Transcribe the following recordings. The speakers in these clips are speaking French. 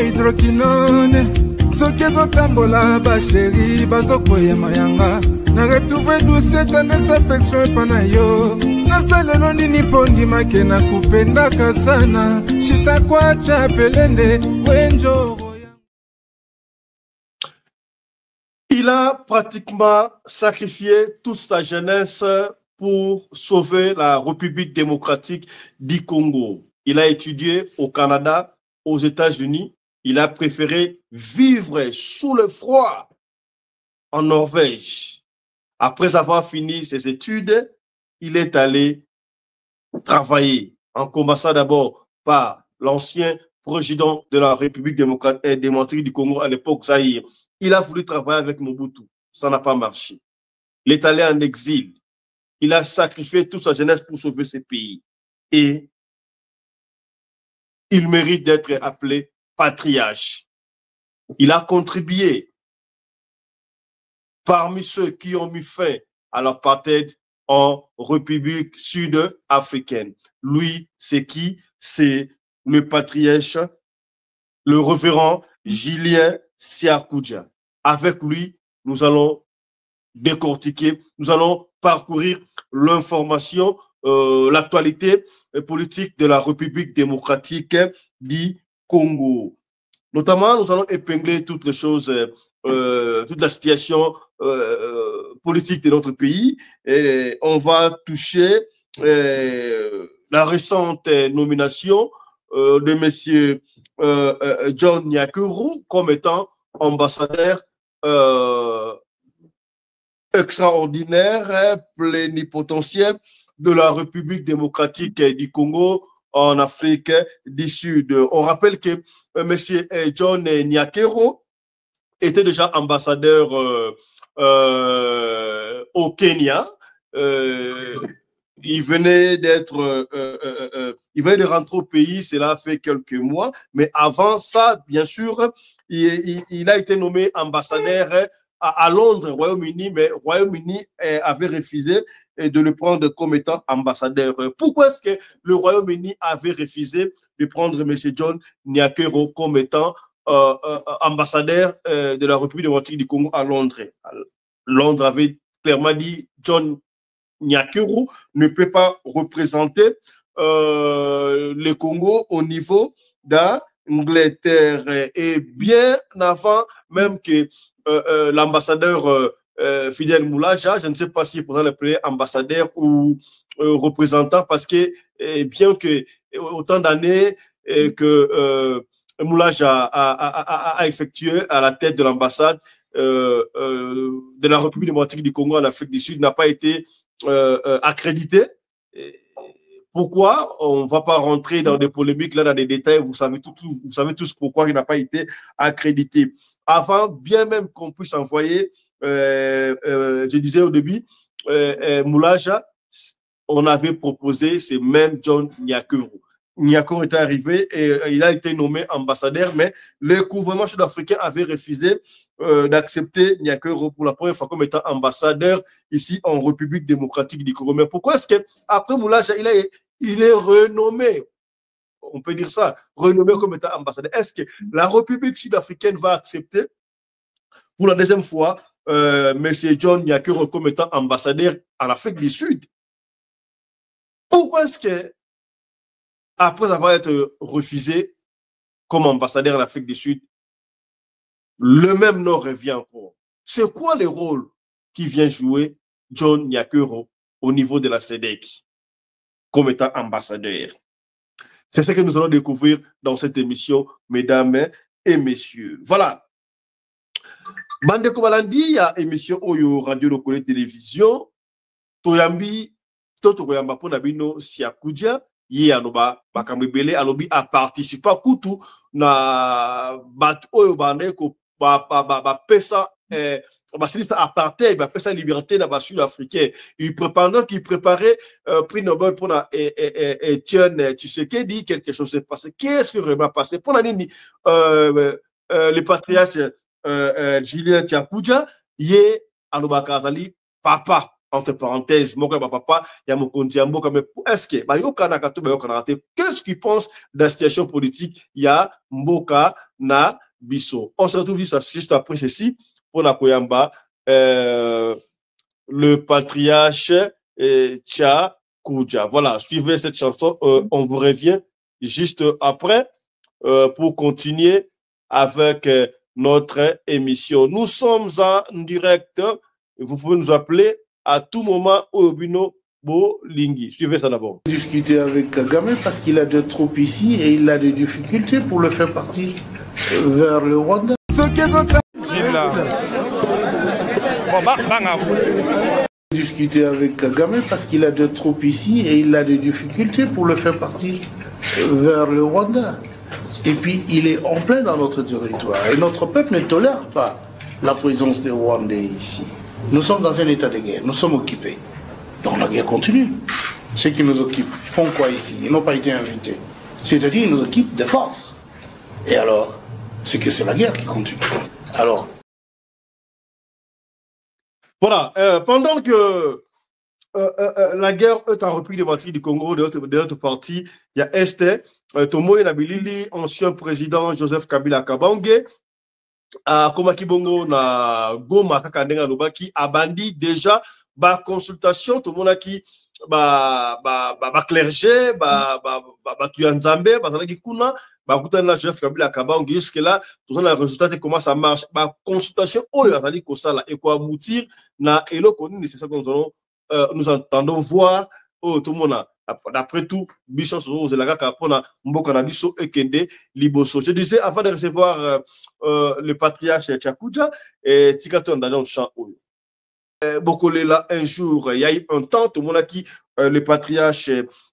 hydroquinone. Soki ezotambola basheri bazokoyema yanga. Na retrouve douce tendresse affection pana yo. Nasalelo nini pondimake na kupendaka sana. Shitakwacha pelende wenjo. Il a pratiquement sacrifié toute sa jeunesse pour sauver la République démocratique du Congo. Il a étudié au Canada, aux États-Unis. Il a préféré vivre sous le froid en Norvège. Après avoir fini ses études, il est allé travailler, en commençant d'abord par l'ancien président de la République démocratique du Congo à l'époque, Zaïre. Il a voulu travailler avec Mobutu. Ça n'a pas marché. Il est allé en exil. Il a sacrifié toute sa jeunesse pour sauver ce pays. Et il mérite d'être appelé patriarche. Il a contribué parmi ceux qui ont mis fin à l'apartheid en République sud-africaine. Lui, c'est qui? C'est le patriarche, le révérend Julien Siakoudia. Avec lui, nous allons décortiquer, nous allons parcourir l'information, l'actualité politique de la République démocratique du Congo. Notamment, nous allons épingler toutes les choses, toute la situation politique de notre pays. Et on va toucher la récente nomination de M. John Nyakuru comme étant ambassadeur extraordinaire, plénipotentiel de la République démocratique du Congo en Afrique du Sud. On rappelle que M. John Nyakuru était déjà ambassadeur au Kenya. Il venait de rentrer au pays, cela fait quelques mois, mais avant ça, bien sûr, il a été nommé ambassadeur à Londres, Royaume-Uni, mais Royaume-Uni avait refusé de le prendre comme étant ambassadeur. Pourquoi est-ce que le Royaume-Uni avait refusé de prendre M. John Nyakuru comme étant ambassadeur de la République démocratique du Congo à Londres? Londres avait clairement dit John Nyakuru ne peut pas représenter le Congo au niveau d'Angleterre. Et bien avant même que l'ambassadeur Fidel Moulaja, je ne sais pas s'il pourrait l'appeler ambassadeur ou représentant, parce que bien que autant d'années que Moulaja a effectué à la tête de l'ambassade de la République démocratique du Congo en Afrique du Sud, n'a pas été accrédité. Pourquoi? On ne va pas rentrer dans des polémiques, là, dans des détails. Vous savez tous pourquoi il n'a pas été accrédité. Avant, bien même qu'on puisse envoyer, je disais au début, Moulaja, on avait proposé, c'est même John Nyakuru. Nyakuru est arrivé et il a été nommé ambassadeur, mais le gouvernement sud-africain avait refusé d'accepter Nyakuru pour la première fois comme étant ambassadeur ici en République démocratique du Congo. Mais pourquoi est-ce qu'après Moulaja, il est renommé, on peut dire ça, renommé comme étant ambassadeur? Est-ce que la République sud-africaine va accepter pour la deuxième fois M. John Nyakuru comme étant ambassadeur en Afrique du Sud? Pourquoi est-ce que après avoir été refusé comme ambassadeur en Afrique du Sud, le même nom revient encore? C'est quoi le rôle qui vient jouer John Nyakuru au niveau de la SEDEC comme étant ambassadeur? C'est ce que nous allons découvrir dans cette émission, mesdames et messieurs. Voilà. Bande Kobalandi, il y a émission Oyo Radio Locale Télévision. Toyambi, Toto Koyamba Ponabino Siakoudia. Ye aloba bakambebele alobi a participa kutu na bat oyo bande ko ba pesa basilista apartheid ba pesa liberté na ba sud-africain. Il pendant qu'il préparait prix Nobel pour na Etienne Tshisekedi, quelque chose s'est passé. Qu'est-ce qui vraiment passé pour la nini le patriarche Julien Siakoudia ye aloba kazali papa entre parenthèses, mon papa, il y a mon kondiambo, mais est-ce que, qu'est-ce qu'ils pensent de la situation politique? Il y a Mboka na Bisso. On se retrouve juste après ceci pour la Koyamba, le patriarche Tcha Kouja. Voilà, suivez cette chanson, on vous revient juste après pour continuer avec notre émission. Nous sommes en direct, vous pouvez nous appeler à tout moment au Obino Bolingi. Suivez ça d'abord. Discuter avec Kagame parce qu'il a des troupes ici et il a des difficultés pour le faire partir vers le Rwanda. Discuter avec Kagame parce qu'il a des troupes ici et il a des difficultés pour le faire partir vers le Rwanda. Et puis il est en plein dans notre territoire et notre peuple ne tolère pas la présence des Rwandais ici. Nous sommes dans un état de guerre, nous sommes occupés. Donc la guerre continue. Ceux qui nous occupent font quoi ici? Ils n'ont pas été invités. C'est-à-dire ils nous occupent de force. Et alors, c'est que c'est la guerre qui continue. Alors. Voilà, pendant que la guerre est en repris de partie du Congo, de notre partie, il y a Esther, Tomo Nabilili, ancien président Joseph Kabila Kabange, Komaki Bongo na Goma Kakandenga Lobaki, abandi déjà, consultation, tout le monde qui clergé, tuyanzambe, bazalaki kuna, kutana Joseph Kabila Kabange, jusque là, tout ça, le résultat de comment ça marche, consultation, azali kosala, et quoi aboutir, na elo koni, c'est ça que nous entendons voir, tout le monde, d'après tout, Bisso Zelaka Kapona, Mboka na Bisso Ekende, Liboso. Je disais, avant de recevoir le patriarche Tchakoudja, et Tikaton dans le champ, Bokolela, un jour, il y a eu un temps, tout le monde qui le patriarche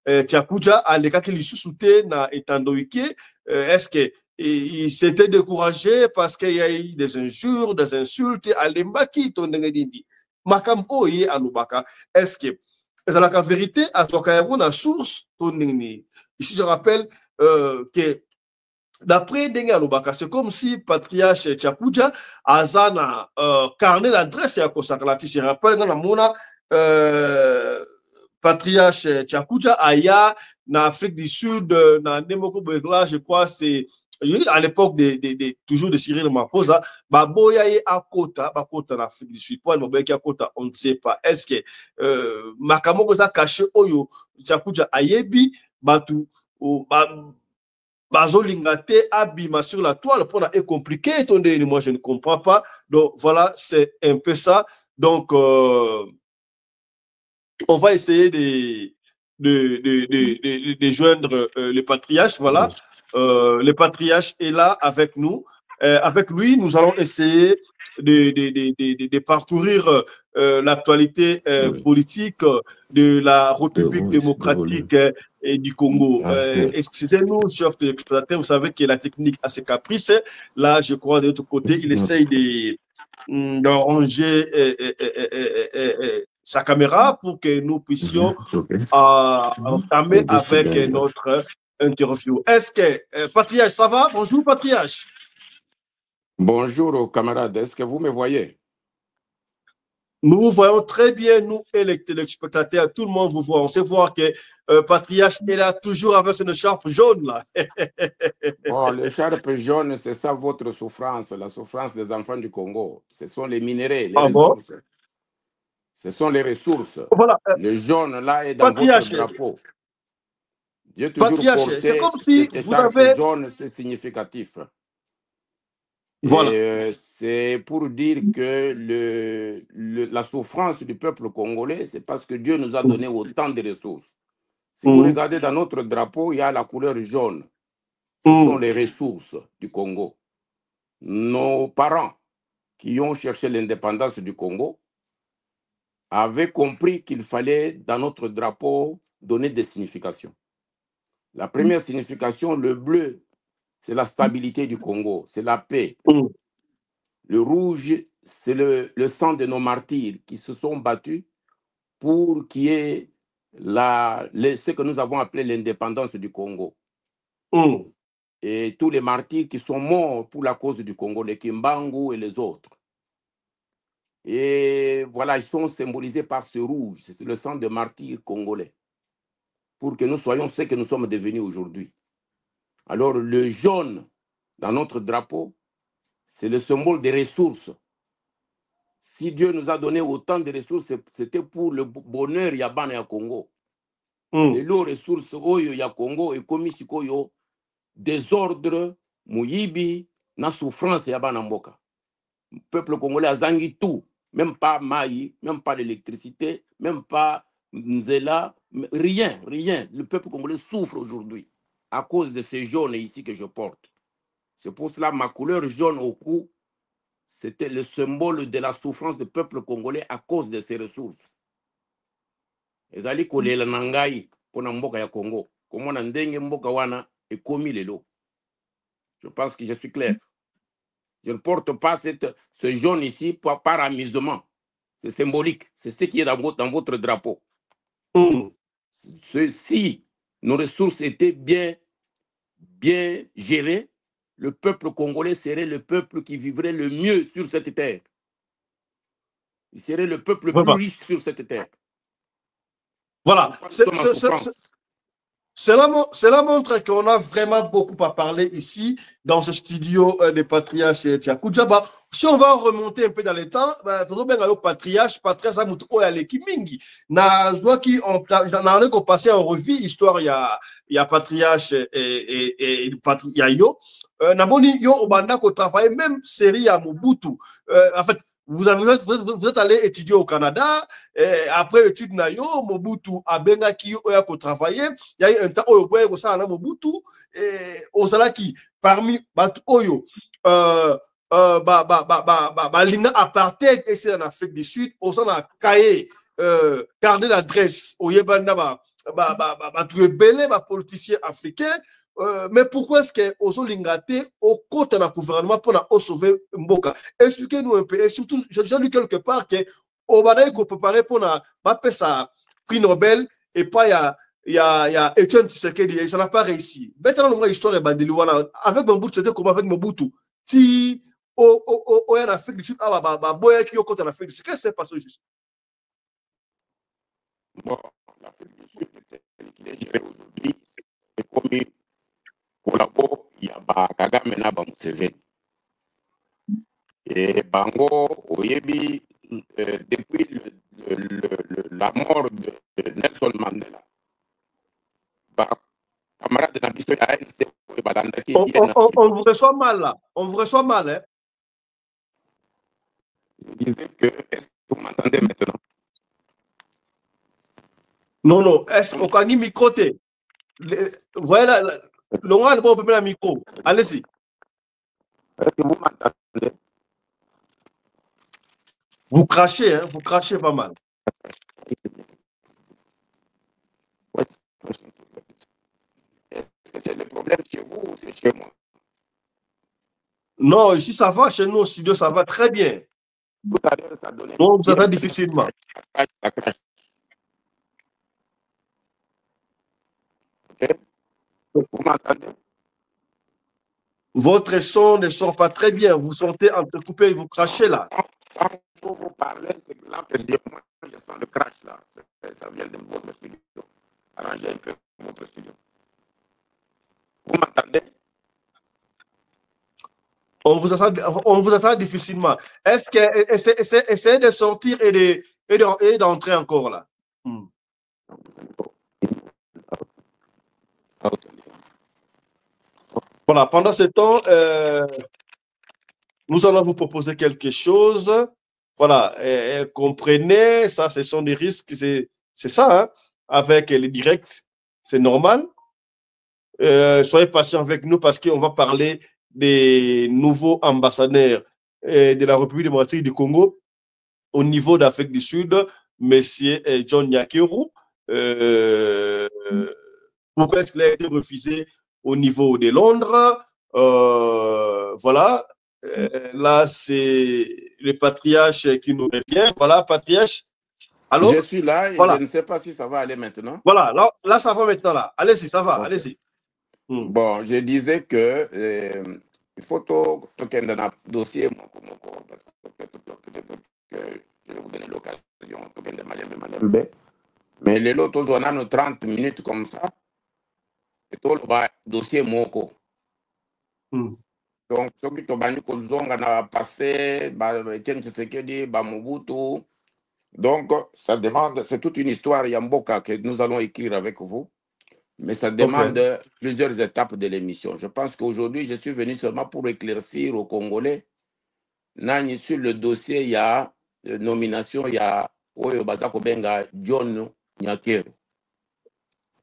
Tchakoudja a les cas qui lui sous-souté na Etandoike. Est-ce que il s'était découragé parce qu'il y a eu des injures, des insultes à l'embaki, ton dindi. Makam oye alubaka. Est-ce que c'est la vérité à toi la source ton dindi. Ici, je rappelle que d'après Dengue Alubaka, c'est comme si patriarche Tchakoudja Azana carnet l'adresse à Kosakalati. Je rappelle dans la mona patriarche Tchakoudja Aya en Afrique du Sud, dans Nemoko Begla, je crois c'est à l'époque toujours de Cyril Maposa, Baboyaye à Kota, en Afrique du Sud, on ne sait pas. Est-ce que Makamoko a caché Oyo Tchakoudja Ayebi, Batu, Bazolingate abima sur la toile pour est compliqué, moi je ne comprends pas. Donc voilà, c'est un peu ça. Donc on va essayer de joindre le patriarche. Voilà, le patriarche est là avec nous. Avec lui, nous allons essayer de parcourir l'actualité politique de la République démocratique et du Congo. Excusez-nous, chers téléspectateurs, vous savez que la technique a ses caprices. Là, je crois, de l'autre côté, il essaye d'arranger sa caméra pour que nous puissions entamer avec notre interview. Est-ce que, Patriarche, ça va? Bonjour, Patriarche. Bonjour, camarades. Est-ce que vous me voyez? Nous voyons très bien, nous et les téléspectateurs, tout le monde vous voit. On sait voir que Patriarche est là toujours avec une écharpe jaune. Là. Bon, l'écharpe jaune, c'est ça votre souffrance, la souffrance des enfants du Congo. Ce sont les minéraux, les ressources. Bon? Ce sont les ressources. Voilà. Le jaune, là, est dans votre drapeau. J'ai toujours porté c'est comme si cette vous avez... jaune, c'est significatif. Voilà. C'est pour dire que la souffrance du peuple congolais, c'est parce que Dieu nous a donné autant de ressources. Si vous regardez dans notre drapeau, il y a la couleur jaune. Ce sont les ressources du Congo. Nos parents qui ont cherché l'indépendance du Congo avaient compris qu'il fallait, dans notre drapeau, donner des significations. La première signification, le bleu, c'est la stabilité du Congo, c'est la paix. Le rouge, c'est le sang de nos martyrs qui se sont battus pour qu'il y ait ce que nous avons appelé l'indépendance du Congo. Et tous les martyrs qui sont morts pour la cause du Congo, les Kimbangu et les autres. Et voilà, ils sont symbolisés par ce rouge, c'est le sang de martyrs congolais, pour que nous soyons ce que nous sommes devenus aujourd'hui. Alors, le jaune dans notre drapeau, c'est le symbole des ressources. Si Dieu nous a donné autant de ressources, c'était pour le bonheur Yabana ya Congo. Les lots ressources oyo ya Congo et commis sikoyo désordre, muyibi, na souffrance Yabana Mboka. Le peuple congolais a zangi tout, même pas maï, même pas l'électricité, même pas nzela, rien, rien. Le peuple congolais souffre aujourd'hui à cause de ces jaunes ici que je porte. C'est pour cela ma couleur jaune au cou, c'était le symbole de la souffrance du peuple congolais à cause de ses ressources. Ezali kolela nangai pona mboka ya Congo. Comment na ndenge mboka wana et komi lelo. Je pense que je suis clair. Je ne porte pas ce jaune ici par amusement. C'est symbolique. C'est ce qui est dans votre drapeau. Si nos ressources étaient bien gérées, le peuple congolais serait le peuple qui vivrait le mieux sur cette terre. Il serait le peuple le plus riche sur cette terre. Voilà. Cela montre qu'on a vraiment beaucoup à parler ici, dans ce studio des patriarches Tchakou Djaba. Si on va remonter un peu dans les temps, patriarche Kimingi. Na qui on a passé en revue l'histoire, il y a patriarche et patriarche. Naboni yo obanda ko travaille même série à Mobutu. En fait, vous êtes allé étudier au Canada, et après étude na yo, Mobutu a bengaki oya ko travailler. Il y a eu un temps où au sana Mobutu et ozalaki parmi bat oyo linga apartheid et c'est en Afrique du Sud, au sana cahier garder l'adresse au yebanda politiciens africains. Mais pourquoi est-ce que Ozo Lingate au côté d'un gouvernement pour sauver Mboka? Expliquez-nous un peu. Et surtout, j'ai lu quelque part que Obada qu'on préparait pour na ça prix Nobel et pas il y a Etienne Tshisekedi, ça n'a pas réussi. Maintenant, l'histoire est bandée. Avec Mobutu, c'était comment avec Mobutu? Si en Afrique du Sud, boya qui au côté en Afrique du Sud, qu'est-ce qui s'est passé juste? Bon, l'Afrique du Sud, il est géré aujourd'hui, c'est comme Kolabo, il y a Kagame na Museveni. Et Bango, Oyebi, depuis la mort de Nelson Mandela, camarade Nabiso on vous reçoit mal là, on vous reçoit mal, hein? Je disais que, est-ce que vous m'entendez maintenant? Non, est-ce qu'on a mis micro? Voilà, l'on a le micro. Allez-y. Est-ce que vous m'entendez? Vous crachez, hein? Vous crachez pas mal. Est-ce que c'est le problème chez vous ou c'est chez moi? Non, ici ça va, chez nous au studio ça va très bien. Tout à l'heure, ça donnait. Non, vous entendez difficilement. Ça crache. Ok? Vous m'entendez? Votre son ne sort pas très bien. Vous sentez entrecoupé et vous crachez là. Quand vous parlez, c'est là que je sens le crash là. Ça vient de votre studio. Arrangez un peu votre studio. Vous m'entendez? On vous attend difficilement. Est-ce que essayez de sortir et d'entrer encore là? Voilà, pendant ce temps, nous allons vous proposer quelque chose. Voilà, comprenez, ça, ce sont des risques, c'est ça, hein, avec les directs, c'est normal. Soyez patients avec nous parce qu'on va parler des nouveaux ambassadeurs de la République démocratique du Congo au niveau d'Afrique du Sud, Monsieur John Nyakeru. Pourquoi est-ce qu'il a été refusé au niveau de Londres? Voilà. Là, c'est le patriarche qui nous revient. Voilà, patriarche. Alors, je suis là et voilà. Je ne sais pas si ça va aller maintenant. Voilà, là ça va maintenant. Là. Allez-y, ça va, allez-y. Bon, je disais que il faut que dans un dossier, que je vais vous donner l'occasion de Malembe. Mais les autres, on a nos 30 minutes comme ça. Et tout le dossier Moko. Donc, ceux qui ont passé, Etienne Tshisekedi, Mobutu. Donc, ça demande, c'est toute une histoire Yamboka que nous allons écrire avec vous. Mais ça demande plusieurs étapes de l'émission. Je pense qu'aujourd'hui, je suis venu seulement pour éclaircir aux Congolais. Sur le dossier, il y a nomination, il y a Oyo Bazako Benga, John Nyakero.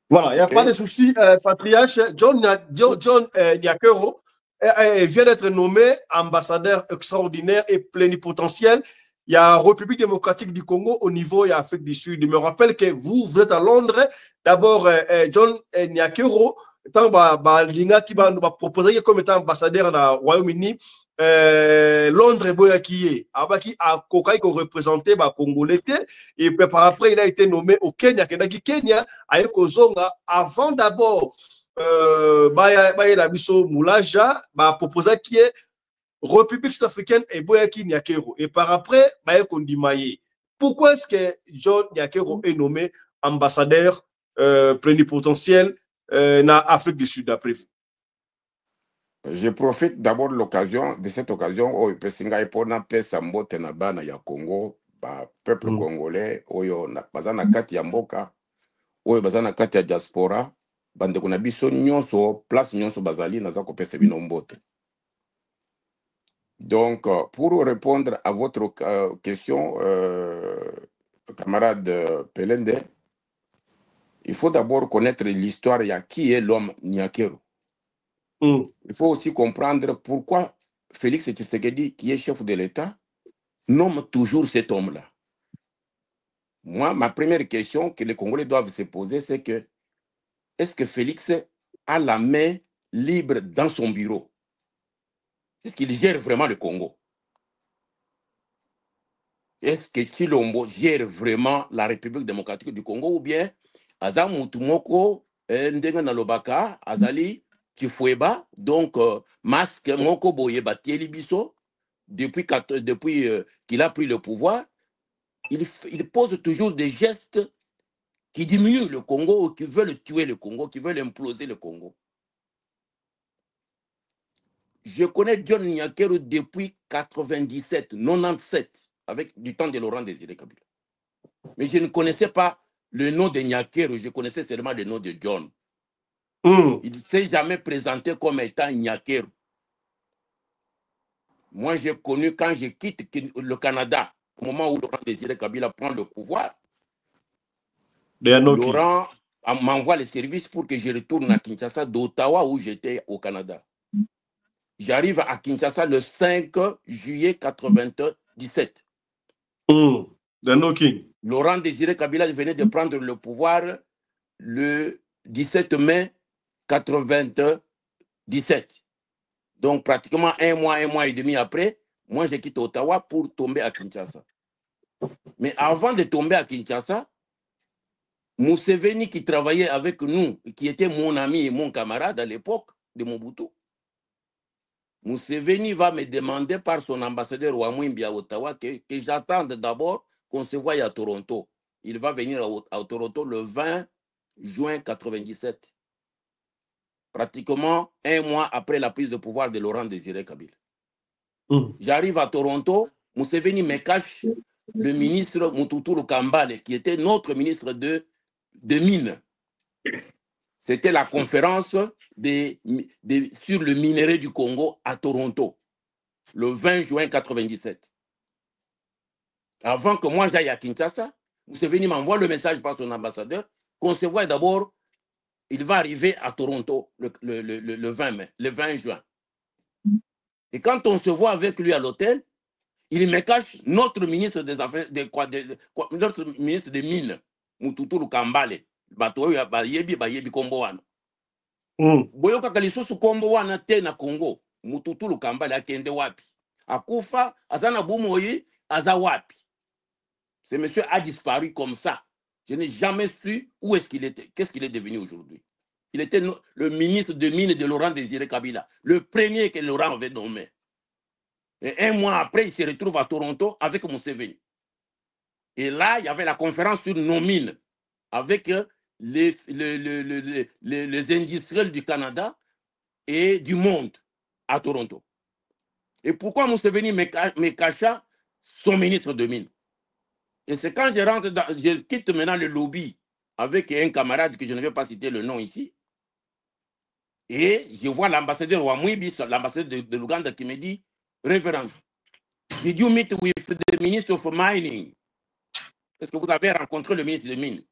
Voilà, il n'y a pas de souci. Patriarche John Nyakero vient d'être nommé ambassadeur extraordinaire et plénipotentiel. Il y a République démocratique du Congo au niveau et Afrique du Sud. Je me rappelle que vous êtes à Londres. D'abord, John Nyakero, tant Linga qui va proposer comme étant ambassadeur dans le Royaume-Uni. Londres boyakiye abaki a kokai ko représenter ba congolais et puis par après il a été nommé au Kenya Kenya ayeko zonga avant d'abord la biso Moulaja ba proposer qui est République sud-africaine et boyaki Nyakero et par après bayeko ndimaye. Pourquoi est-ce que John Nyakero est nommé ambassadeur plénipotentiel na Afrique du Sud d'après vous? Je profite d'abord de cette occasion où Pesinga Epona pesa mbote na bana ya Congo, peuple congolais, oyo bazana kati ya mboka, oyo bazana kati ya diaspora, bande kuna biso nyonso, place nyonso bazali naza ko pesa bino mbote. Donc, pour répondre à votre question, camarade Pelende, il faut d'abord connaître l'histoire ya qui est l'homme Nyakero. Il faut aussi comprendre pourquoi Félix Tshisekedi, qui est chef de l'État, nomme toujours cet homme-là. Moi, ma première question que les Congolais doivent se poser, c'est que est-ce que Félix a la main libre dans son bureau? Est-ce qu'il gère vraiment le Congo? Est-ce que Chilombo gère vraiment la République démocratique du Congo ou bien Aza Mutumoko, Ndenga Nalobaka, Azali Kifoueba, donc masque Moko Boye Batieli Biso, depuis qu'il a pris le pouvoir, il pose toujours des gestes qui diminuent le Congo, qui veulent tuer le Congo, qui veulent imploser le Congo. Je connais John Nyakero depuis 97, 97, avec du temps de Laurent Désiré Kabila. Mais je ne connaissais pas le nom de Nyakero, je connaissais seulement le nom de John. Il ne s'est jamais présenté comme étant Nyakero. Moi, j'ai connu quand je quitte le Canada, au moment où Laurent Désiré Kabila prend le pouvoir, Laurent m'envoie les services pour que je retourne à Kinshasa d'Ottawa où j'étais au Canada. J'arrive à Kinshasa le 5 juillet 1997. Laurent Désiré Kabila venait de prendre le pouvoir le 17 mai 1997. Donc, pratiquement un mois et demi après, moi, j'ai quitté Ottawa pour tomber à Kinshasa. Mais avant de tomber à Kinshasa, Museveni, qui travaillait avec nous, qui était mon ami et mon camarade à l'époque de Mobutu, Museveni va me demander par son ambassadeur Wamwimbi à Ottawa que j'attende d'abord qu'on se voie à Toronto. Il va venir à Toronto le 20 juin 1997. Pratiquement un mois après la prise de pouvoir de Laurent Désiré Kabila. J'arrive à Toronto, Museveni me cache le ministre Mututulu Kambale, qui était notre ministre de Mines. C'était la conférence sur le minerai du Congo à Toronto, le 20 juin 1997. Avant que moi j'aille à Kinshasa, Museveni m'envoie le message par son ambassadeur qu'on se voit d'abord. Il va arriver à Toronto le 20 juin. Et quand on se voit avec lui à l'hôtel, il me cache notre ministre des Affaires, notre ministre des Mines, Mututulu Kambale. Bayebi kombo wana. Boyoka kalisusu kombo wana te na Congo. Mututulu Kambale akende wapi? Akufa, azana bumoyi, aza wapi? Ce monsieur a disparu comme ça. Je n'ai jamais su où est-ce qu'il était. Qu'est-ce qu'il est devenu aujourd'hui? Il était le ministre de Mines de Laurent Désiré Kabila, le premier que Laurent avait nommé. Et un mois après, il se retrouve à Toronto avec Museveni. Et là, il y avait la conférence sur nos mines avec les industriels du Canada et du monde à Toronto. Et pourquoi Museveni me cacha son ministre de mines? Et c'est quand je quitte maintenant le lobby avec un camarade que je ne vais pas citer le nom ici, et je vois l'ambassadeur Wamwibi, l'ambassadeur de l'Ouganda, qui me dit, Révérend, did you meet with the Minister of Mining? Est-ce que vous avez rencontré le ministre des Mines?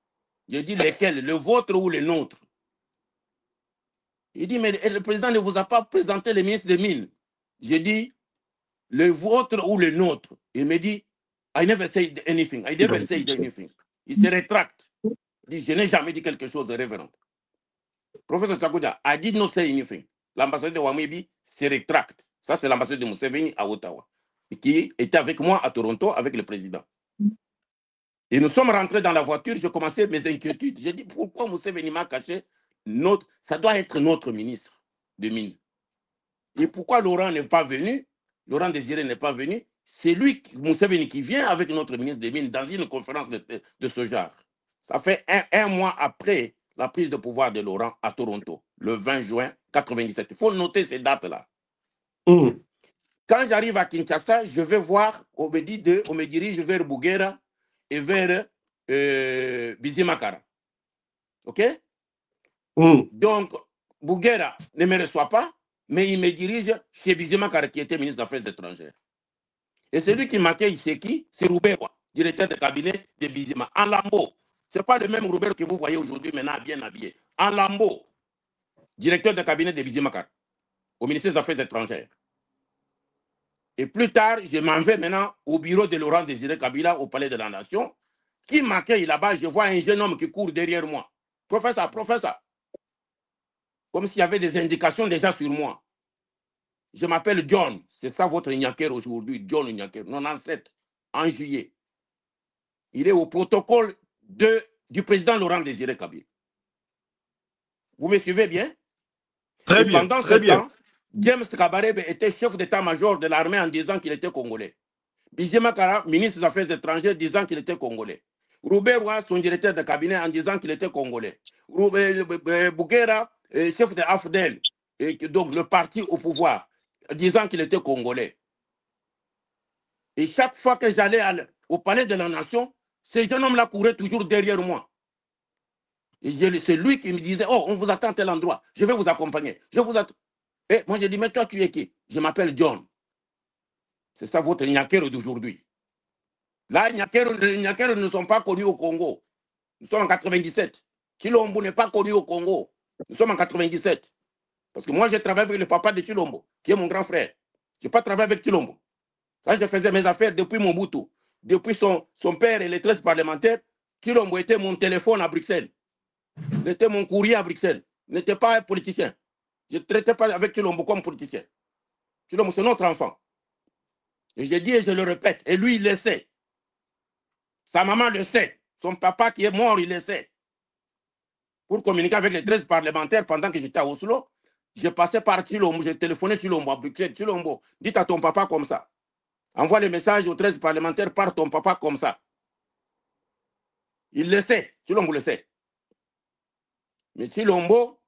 Je dis, lesquels? Le vôtre ou le nôtre? Il dit, mais le président ne vous a pas présenté le ministre des Mines. Je dis, le vôtre ou le nôtre? Il me dit, I never said anything. I never said anything. Il se rétracte. Il dit, je n'ai jamais dit quelque chose de révérend. Professeur Chakuja, I did not say anything. L'ambassadeur de Wamibi se rétracte. Ça, c'est l'ambassadeur de Museveni à Ottawa, qui était avec moi à Toronto avec le président. Et nous sommes rentrés dans la voiture, j'ai commencé mes inquiétudes. J'ai dit, pourquoi Museveni m'a caché ça doit être notre ministre de mines. Et pourquoi Laurent n'est pas venu? Laurent Désiré n'est pas venu. C'est lui, Museveni, qui vient avec notre ministre des Mines dans une conférence de ce genre. Ça fait un mois après la prise de pouvoir de Laurent à Toronto, le 20 juin 1997. Il faut noter ces dates-là. Quand j'arrive à Kinshasa, je vais voir, on me dirige vers Bouguera et vers Bizimakara. OK? Donc, Bouguera ne me reçoit pas, mais il me dirige chez Bizimakara, qui était ministre des Affaires étrangères. Et celui qui m'accueille, c'est qui? C'est Rouberwa, directeur de cabinet de Bizima, en lambeau. Ce n'est pas le même Rouberwa que vous voyez aujourd'hui, maintenant bien habillé. En lambeau, directeur de cabinet de Bizimakara, au ministère des Affaires étrangères. Et plus tard, je m'en vais maintenant au bureau de Laurent Désiré Kabila, au Palais de la Nation, qui m'accueille là-bas. Je vois un jeune homme qui court derrière moi. Professeur, professeur. Comme s'il y avait des indications déjà sur moi. Je m'appelle John. C'est ça votre Nyaker aujourd'hui, John Nyaker, 97, en juillet. Il est au protocole du président Laurent Désiré Kabila. Vous me suivez bien? Très bien. Pendant Très ce bien. temps, James Kabarebe était chef d'état-major de l'armée en disant qu'il était congolais. Bizimakara, ministre des Affaires étrangères, disant qu'il était congolais. Rouberwa, son directeur de cabinet, en disant qu'il était congolais. Bouguera, chef de AFDEL, donc le parti au pouvoir, disant qu'il était congolais. Et chaque fois que j'allais au palais de la Nation, ce jeune homme-là courait toujours derrière moi. Et c'est lui qui me disait, oh, on vous attend à tel endroit, je vais vous accompagner. Et moi, j'ai dit, mais toi, tu es qui? Je m'appelle John. C'est ça votre Nyakero d'aujourd'hui. Là, les Nyakero ne sont pas connus au Congo. Nous sommes en 97. Chilombo n'est pas connu au Congo. Nous sommes en 97. Parce que moi, j'ai travaillé avec le papa de Chilombo, qui est mon grand frère. Je n'ai pas travaillé avec Chilombo. Quand je faisais mes affaires depuis Mobutu, depuis son père et les 13 parlementaires, Chilombo était mon téléphone à Bruxelles. Il était mon courrier à Bruxelles. Il n'était pas un politicien. Je ne traitais pas avec Chilombo comme politicien. Chilombo, c'est notre enfant. Et je dis et je le répète. Et lui, il le sait. Sa maman le sait. Son papa qui est mort, il le sait. Pour communiquer avec les 13 parlementaires pendant que j'étais à Oslo, je passais par Chilombo, j'ai téléphoné Chilombo à Bruxelles. Chilombo, dites à ton papa comme ça. Envoie les messages aux 13 parlementaires par ton papa comme ça. Il le sait. Chilombo le sait. Mais Chilombo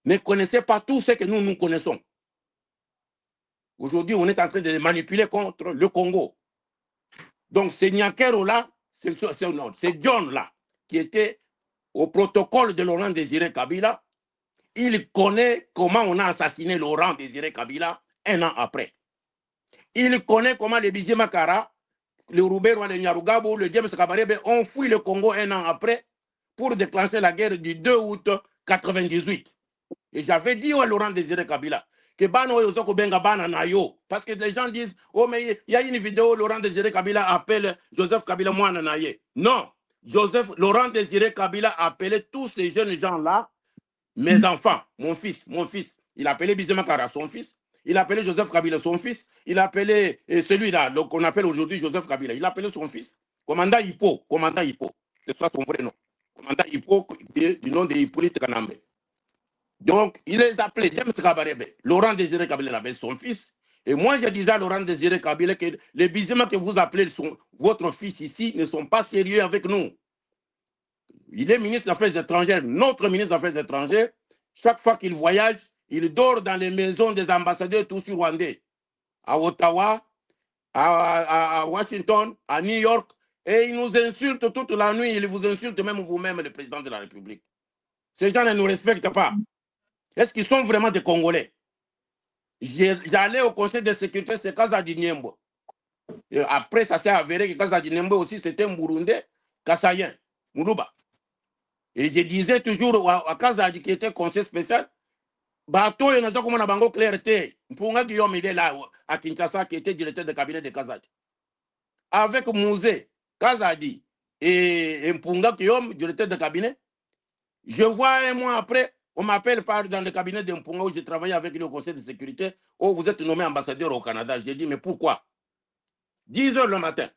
ne connaissait pas tout ce que nous connaissons. Aujourd'hui, on est en train de les manipuler contre le Congo. Donc, c'est Nyakero-là, c'est John-là, qui était au protocole de Laurent Désiré Kabila. Il connaît comment on a assassiné Laurent Désiré Kabila un an après. Il connaît comment les Bizimakara, le Rouberwa, le Nyarugabo, le James Kabarebe ont fui le Congo un an après pour déclencher la guerre du 2 août 1998. Et j'avais dit à Laurent Désiré Kabila que parce que les gens disent, oh mais il y a une vidéo, Laurent Désiré Kabila appelle Joseph Kabila Mouana Naye. Non, Laurent Désiré Kabila appelait tous ces jeunes gens-là, mes enfants, mon fils. Il appelait Bizimakara son fils, il appelait Joseph Kabila son fils, il appelait celui-là, qu'on appelle aujourd'hui Joseph Kabila, il appelait son fils, commandant Hippo, c'est ça son vrai nom, commandant Hippo du nom de Hippolyte Kanambe. Donc, il les appelait James Kabarebe. Laurent Désiré Kabila avait son fils Et moi, je disais à Laurent Désiré Kabila que les Bizima que vous appelez votre fils ici ne sont pas sérieux avec nous. Il est ministre des Affaires étrangères, notre ministre des Affaires étrangères. Chaque fois qu'il voyage, il dort dans les maisons des ambassadeurs tous rwandais. À Ottawa, à Washington, à New York. Et il nous insulte toute la nuit. Il vous insulte même vous-même, le président de la République. Ces gens ne nous respectent pas. Est-ce qu'ils sont vraiment des Congolais? J'allais au Conseil de sécurité, c'est Kazadi Niembo. Et après, ça s'est avéré que Kazadi Niembo aussi, c'était un Burundais, Kassayen, Mourouba. Et je disais toujours à Kazadi, qui était conseiller spécial, bateau, il y a comme on a bango clarté. Mpunga Guillaume, il est là, à Kinshasa, qui était directeur de cabinet de Kazadi. Avec Mouzé, Kazadi et Mpunga Guillaume, directeur de cabinet, je vois un mois après, on m'appelle dans le cabinet de Mpunga où j'ai travaillé avec le conseil de sécurité. Oh, vous êtes nommé ambassadeur au Canada. J'ai dit, mais pourquoi? 10 h le matin.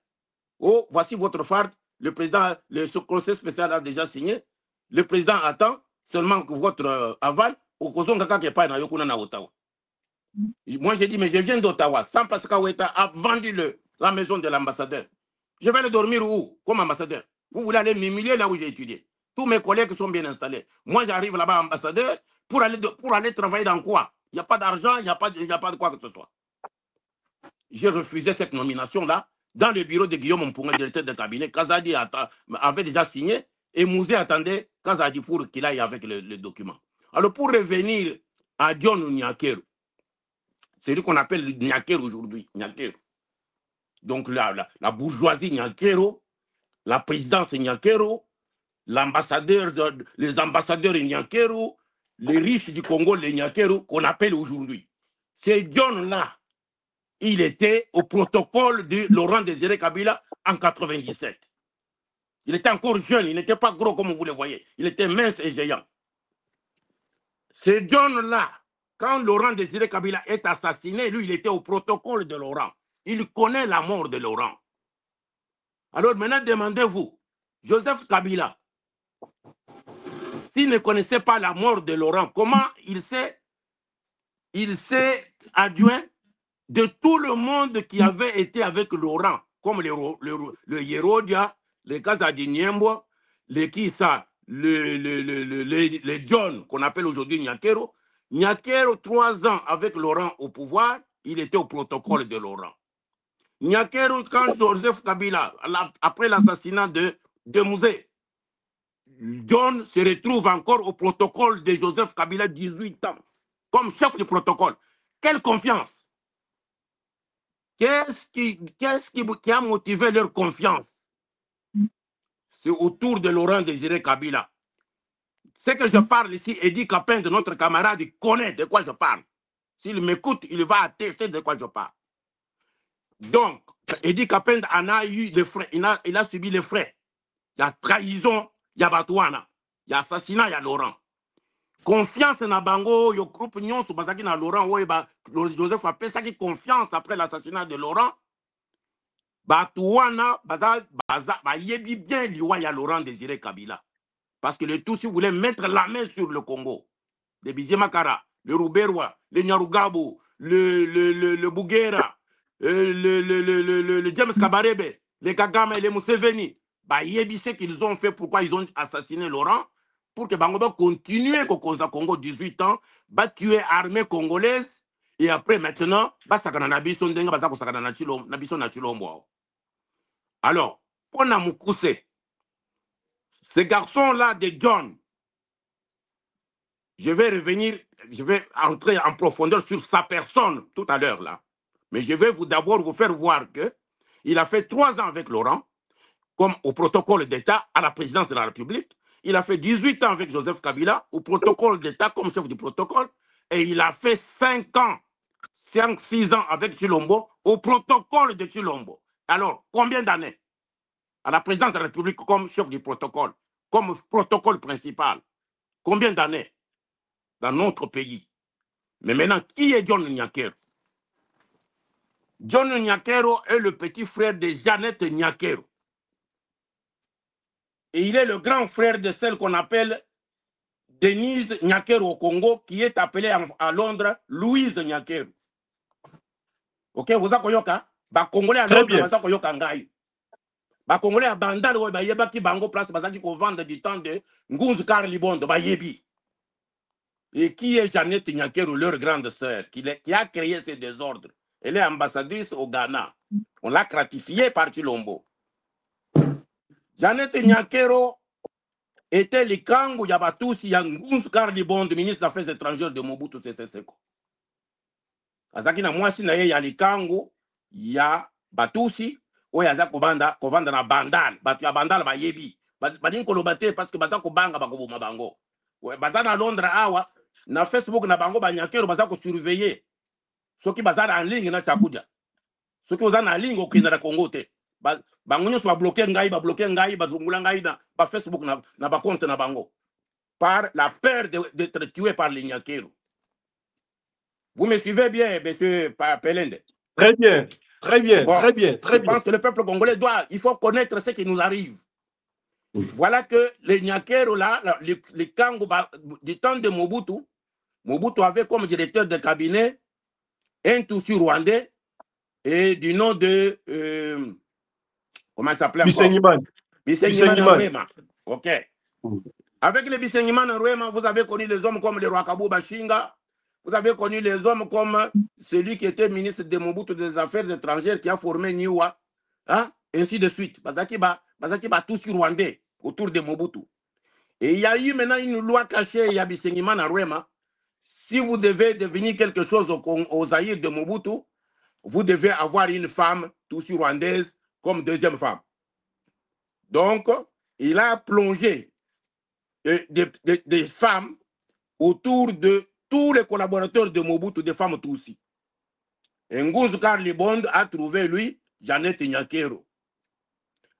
Oh, voici votre farde. Le président, le conseil spécial a déjà signé. Le président attend seulement que votre aval. Au Kozongaka qui n'est pas à Ottawa. Moi, j'ai dit, mais je viens d'Ottawa. Sans Pascal Ouetta a vendu la maison de l'ambassadeur. Je vais le dormir où? Comme ambassadeur. Vous voulez aller m'humilier là où j'ai étudié. Tous mes collègues sont bien installés. Moi, j'arrive là-bas, ambassadeur, pour aller travailler dans quoi? Il n'y a pas d'argent, il n'y a pas de quoi que ce soit. J'ai refusé cette nomination-là dans le bureau de Guillaume Mpunga, directeur de cabinet. Kazadi avait déjà signé et Mouzé attendait Kazadi pour qu'il aille avec le document. Alors, pour revenir à John Nyakero, c'est lui qu'on appelle Nyakero aujourd'hui. Nyakero. Donc, la bourgeoisie Nyakero, la présidence Nyakero, les ambassadeurs Nyakero, les riches du Congo, les Nyakero, qu'on appelle aujourd'hui. C'est John-là. Il était au protocole de Laurent Désiré Kabila en 1997. Il était encore jeune, il n'était pas gros comme vous le voyez. Il était mince et géant. C'est John-là, quand Laurent Désiré Kabila est assassiné, lui, il était au protocole de Laurent. Il connaît la mort de Laurent. Alors maintenant, demandez-vous, Joseph Kabila, s'il ne connaissait pas la mort de Laurent, comment il s'est adjoint de tout le monde qui avait été avec Laurent, comme le Yerodia, les Kazadi Niembo, les Kissa, les John, qu'on appelle aujourd'hui Nyakero. Nyakero, 3 ans avec Laurent au pouvoir, il était au protocole de Laurent. Nyakero, quand Joseph Kabila, après l'assassinat de Mouzé, John se retrouve encore au protocole de Joseph Kabila, 18 ans, comme chef du protocole. Quelle confiance! Qu'est-ce qui a motivé leur confiance? C'est autour de Laurent Désiré Kabila. Ce que je parle ici, Edi Capin, de notre camarade, il connaît de quoi je parle. S'il m'écoute, il va attester de quoi je parle. Donc, Edi Capin en a eu les frais, il a subi les frais. Il y a trahison, il y a Batouana, il y a assassinat, il y a Laurent. Confiance na bango, yo groupe nyonso bazaki na Laurent, Joseph a fait confiance après l'assassinat de Laurent. Batouana, yebi bien liwa ya Laurent Désiré Kabila. Parce que les Tutsis voulaient mettre la main sur le Congo. Les Bizimakara, le Rouberwa, le Nyarugabo, le Bouguera, le James Kabarebe, les Kagame et les Museveni. Yebi ce qu'ils ont fait, pourquoi ils ont assassiné Laurent, pour que Bangoba continue au Congo 18 ans, tuer l'armée congolaise, et après maintenant, alors, pour Namoukousse, ces garçons-là de John, je vais entrer en profondeur sur sa personne tout à l'heure là. Mais je vais d'abord vous faire voir qu'il a fait 3 ans avec Laurent, comme au protocole d'État à la présidence de la République. Il a fait 18 ans avec Joseph Kabila, au protocole d'État comme chef du protocole. Et il a fait 5 ans, 5-6 ans avec Chilombo, au protocole de Chilombo. Alors, combien d'années à la présidence de la République comme chef du protocole, comme protocole principal? Combien d'années dans notre pays? Mais maintenant, qui est John Nyakero? John Nyakero est le petit frère de Jeannette Nyakero. Et il est le grand frère de celle qu'on appelle Denise Nyakero au Congo, qui est appelée à Londres Louise Nyakero. Ok, vous avez koyoka, ba Congolais à Très Londres, bien. baza koyoka ngai. Ba Congolais à Bandal, ba yeba ki bango place, baza ki ko vendre du temps de Ngunzu Karl Libondo, ba yebi. Et qui est Jeannette Nyakero, leur grande sœur, qui a créé ces désordres. Elle est ambassadrice au Ghana. On l'a gratifiée par Chilombo. Jeannette Nyakero était le Kango Yabatusi Ngunzu Karl Libondo, ministre des Affaires étrangères de Mobutu Sese Seko. Azaki na mwasi na ye ya likango ya Batusi oyo aza kovanda na Bandal, bato ya Bandal bayebi badini koloba te parce que baza kobanga bakoboma bango. Baza na Londres awa na Facebook na bango Banyakero baza kosurveiller soki baza na ligne na Chakudia, soki oza na ligne okenda na Congo te bango nyonso babloke ngai bazungula ngai na ba Facebook na ba compte na bango par la peur d'être tué par les Nyakero. Vous me suivez bien, monsieur Pelende? Très bien, très bien, bon, très bien, très bien. Je pense que le peuple congolais il faut connaître ce qui nous arrive. Voilà que les Nyakero là, les Kango du temps de Mobutu avait comme directeur de cabinet un Tutsi rwandais et du nom de comment il s'appelait encore? Bisenyiman Rwema. Ok. Avec les Bisenyiman Rwema, vous avez connu les hommes comme le Rwakabu Bashinga. Vous avez connu les hommes comme celui qui était ministre de Mobutu des Affaires étrangères qui a formé Niwa, hein? Ainsi de suite. Bazaki ba tout sur Rwandais autour de Mobutu. Et il y a eu maintenant une loi cachée, il y a Bisenyiman Rwema. Si vous devez devenir quelque chose aux Zaïre de Mobutu, vous devez avoir une femme tout sur rwandaise comme deuxième femme. Donc, il a plongé des femmes autour de tous les collaborateurs de Mobutu, des femmes Tutsi. Et Ngunzu Karl Libondo a trouvé, lui, Jeannette Nyakero.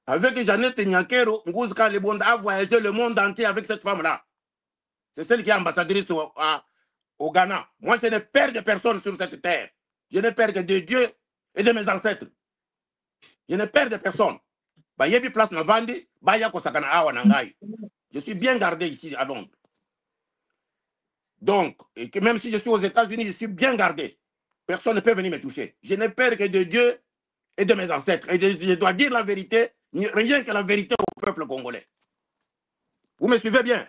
Avec Jeannette Nyakero, Ngunzu Karl Libondo a voyagé le monde entier avec cette femme-là. C'est celle qui est ambassadrice au Ghana. Moi, je n'ai peur de personne sur cette terre. Je n'ai peur que de Dieu et de mes ancêtres. Je n'ai peur de personne. Je suis bien gardé ici à Londres. Donc, et que même si je suis aux États-Unis, je suis bien gardé. Personne ne peut venir me toucher. Je n'ai peur que de Dieu et de mes ancêtres. Et je dois dire la vérité, rien que la vérité au peuple congolais. Vous me suivez bien?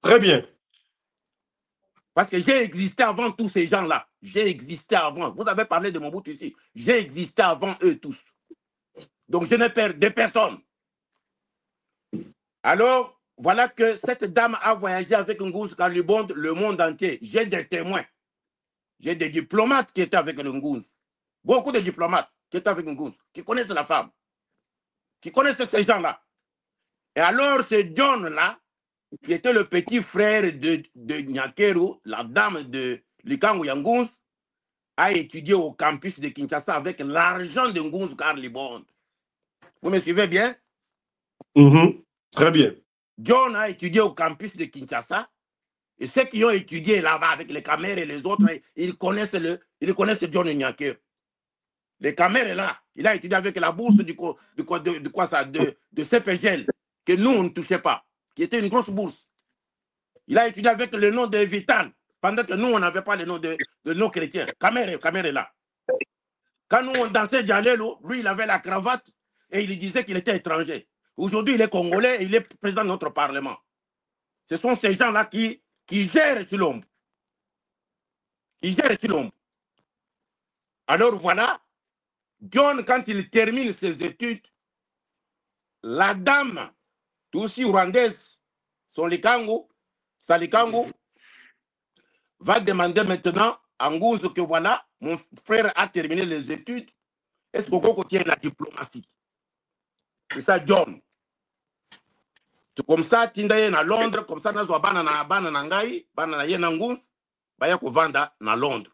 Très bien. Parce que j'ai existé avant tous ces gens-là. J'ai existé avant. Vous avez parlé de Mobutu ici. J'ai existé avant eux tous. Donc je n'ai peur de personne. Alors, voilà que cette dame a voyagé avec Ngunzu Karl Libondo le monde entier. J'ai des témoins. J'ai des diplomates qui étaient avec Ngunzu. Beaucoup de diplomates qui étaient avec Ngunzu, qui connaissent la femme, qui connaissent ces gens-là. Et alors, ce John-là, qui était le petit frère de Nyakero, la dame de Likango Ngunzu, a étudié au campus de Kinshasa avec l'argent de Ngunzu Karl Libondo. Vous me suivez bien? Très bien. John a étudié au campus de Kinshasa. Et ceux qui ont étudié là-bas avec les caméras et les autres, ils connaissent John Nyakero. Les caméras là, il a étudié avec la bourse de CPGL, que nous, on ne touchait pas, qui était une grosse bourse. Il a étudié avec le nom de Vital, pendant que nous, on n'avait pas le nom de nos chrétiens. Caméra là. Quand nous, on dansait Djalelo, lui, il avait la cravate et il disait qu'il était étranger. Aujourd'hui, il est congolais et il est président de notre parlement. Ce sont ces gens-là qui gèrent Chilombo. Alors voilà, John, quand il termine ses études, la dame, aussi rwandaise, son Likango, sa Likango, va demander maintenant à Ngunzu que voilà, mon frère a terminé les études, est-ce qu'on tient la diplomatie? C'est ça, John. C'est comme ça, Tindaye na Londres, comme ça, Nazwa Bana Nangai, Bana Yena Ngunzu, Baya Kovanda na Londres.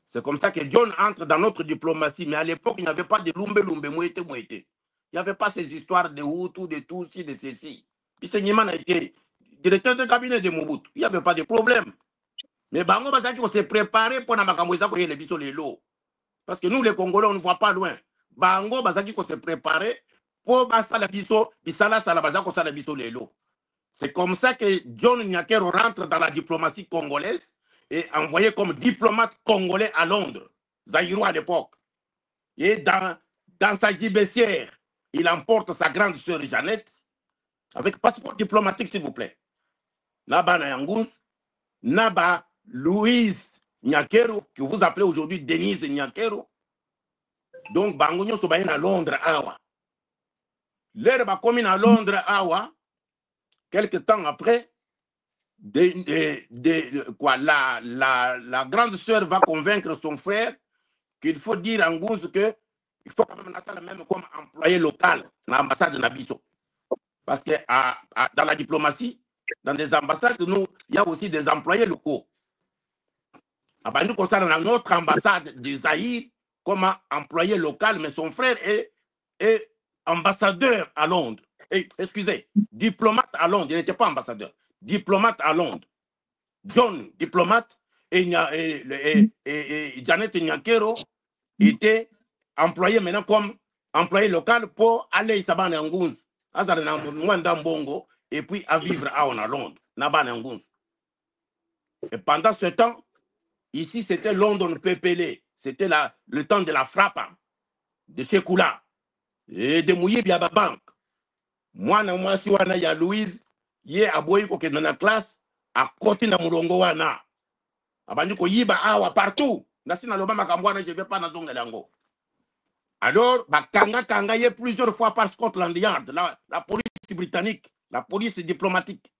C'est comme ça que John entre dans notre diplomatie. Mais à l'époque, il n'y avait pas de Lumbe, Mouete. Il n'y avait pas ces histoires de Hutu, de Tutsi, de ceci. Puis Senyiman a été directeur de cabinet de Mobutu. Il n'y avait pas de problème. Mais Bango Basaki, on s'est préparé pour Namakamouza pour les biso les lots. Parce que nous, les Congolais, on ne voit pas loin. Bango Basaki, on s'est préparé pour Basala biso, Bisala Salabazako Sala biso les lots. C'est comme ça que John Nyakero rentre dans la diplomatie congolaise et envoyé comme diplomate congolais à Londres. zaïrois à l'époque. Et dans sa gibecière, il emporte sa grande sœur Jeannette, avec passeport diplomatique, s'il vous plaît. Naba Nayangous, Naba Louise Nyakero, que vous appelez aujourd'hui Denise Nyakero. Donc, Bangonyo Sobayen à Londres, Awa. L'air va commis à Londres, Awa, quelques temps après, la grande sœur va convaincre son frère qu'il faut dire en Gouze qu'il faut quand même ça même comme employé local dans l'ambassade de Nabiso. Parce que dans la diplomatie, dans des ambassades, il y a aussi des employés locaux. Nous constatons dans notre ambassade du Zaïre comme employé local, mais son frère est ambassadeur à Londres. Excusez, diplomate à Londres. Il n'était pas ambassadeur. Diplomate à Londres. John, diplomate, et Janet Nyakero était employé maintenant comme employé local pour aller à Nyangouz, et puis à vivre à Londres. Et pendant ce temps, ici c'était London Pépélé. C'était le temps de la frappe de Chekoula et de Mouye Biababank. Moi, si wana ya Louise, ye aboyi ko dans la classe à côté de Mourongo wana. Abandi ko yiba awa partout. Nasi na lobama kambwana je vais pas na zonga lango. Alors, kanga ye plusieurs fois par Scotland Yard, la police britannique, la police diplomatique.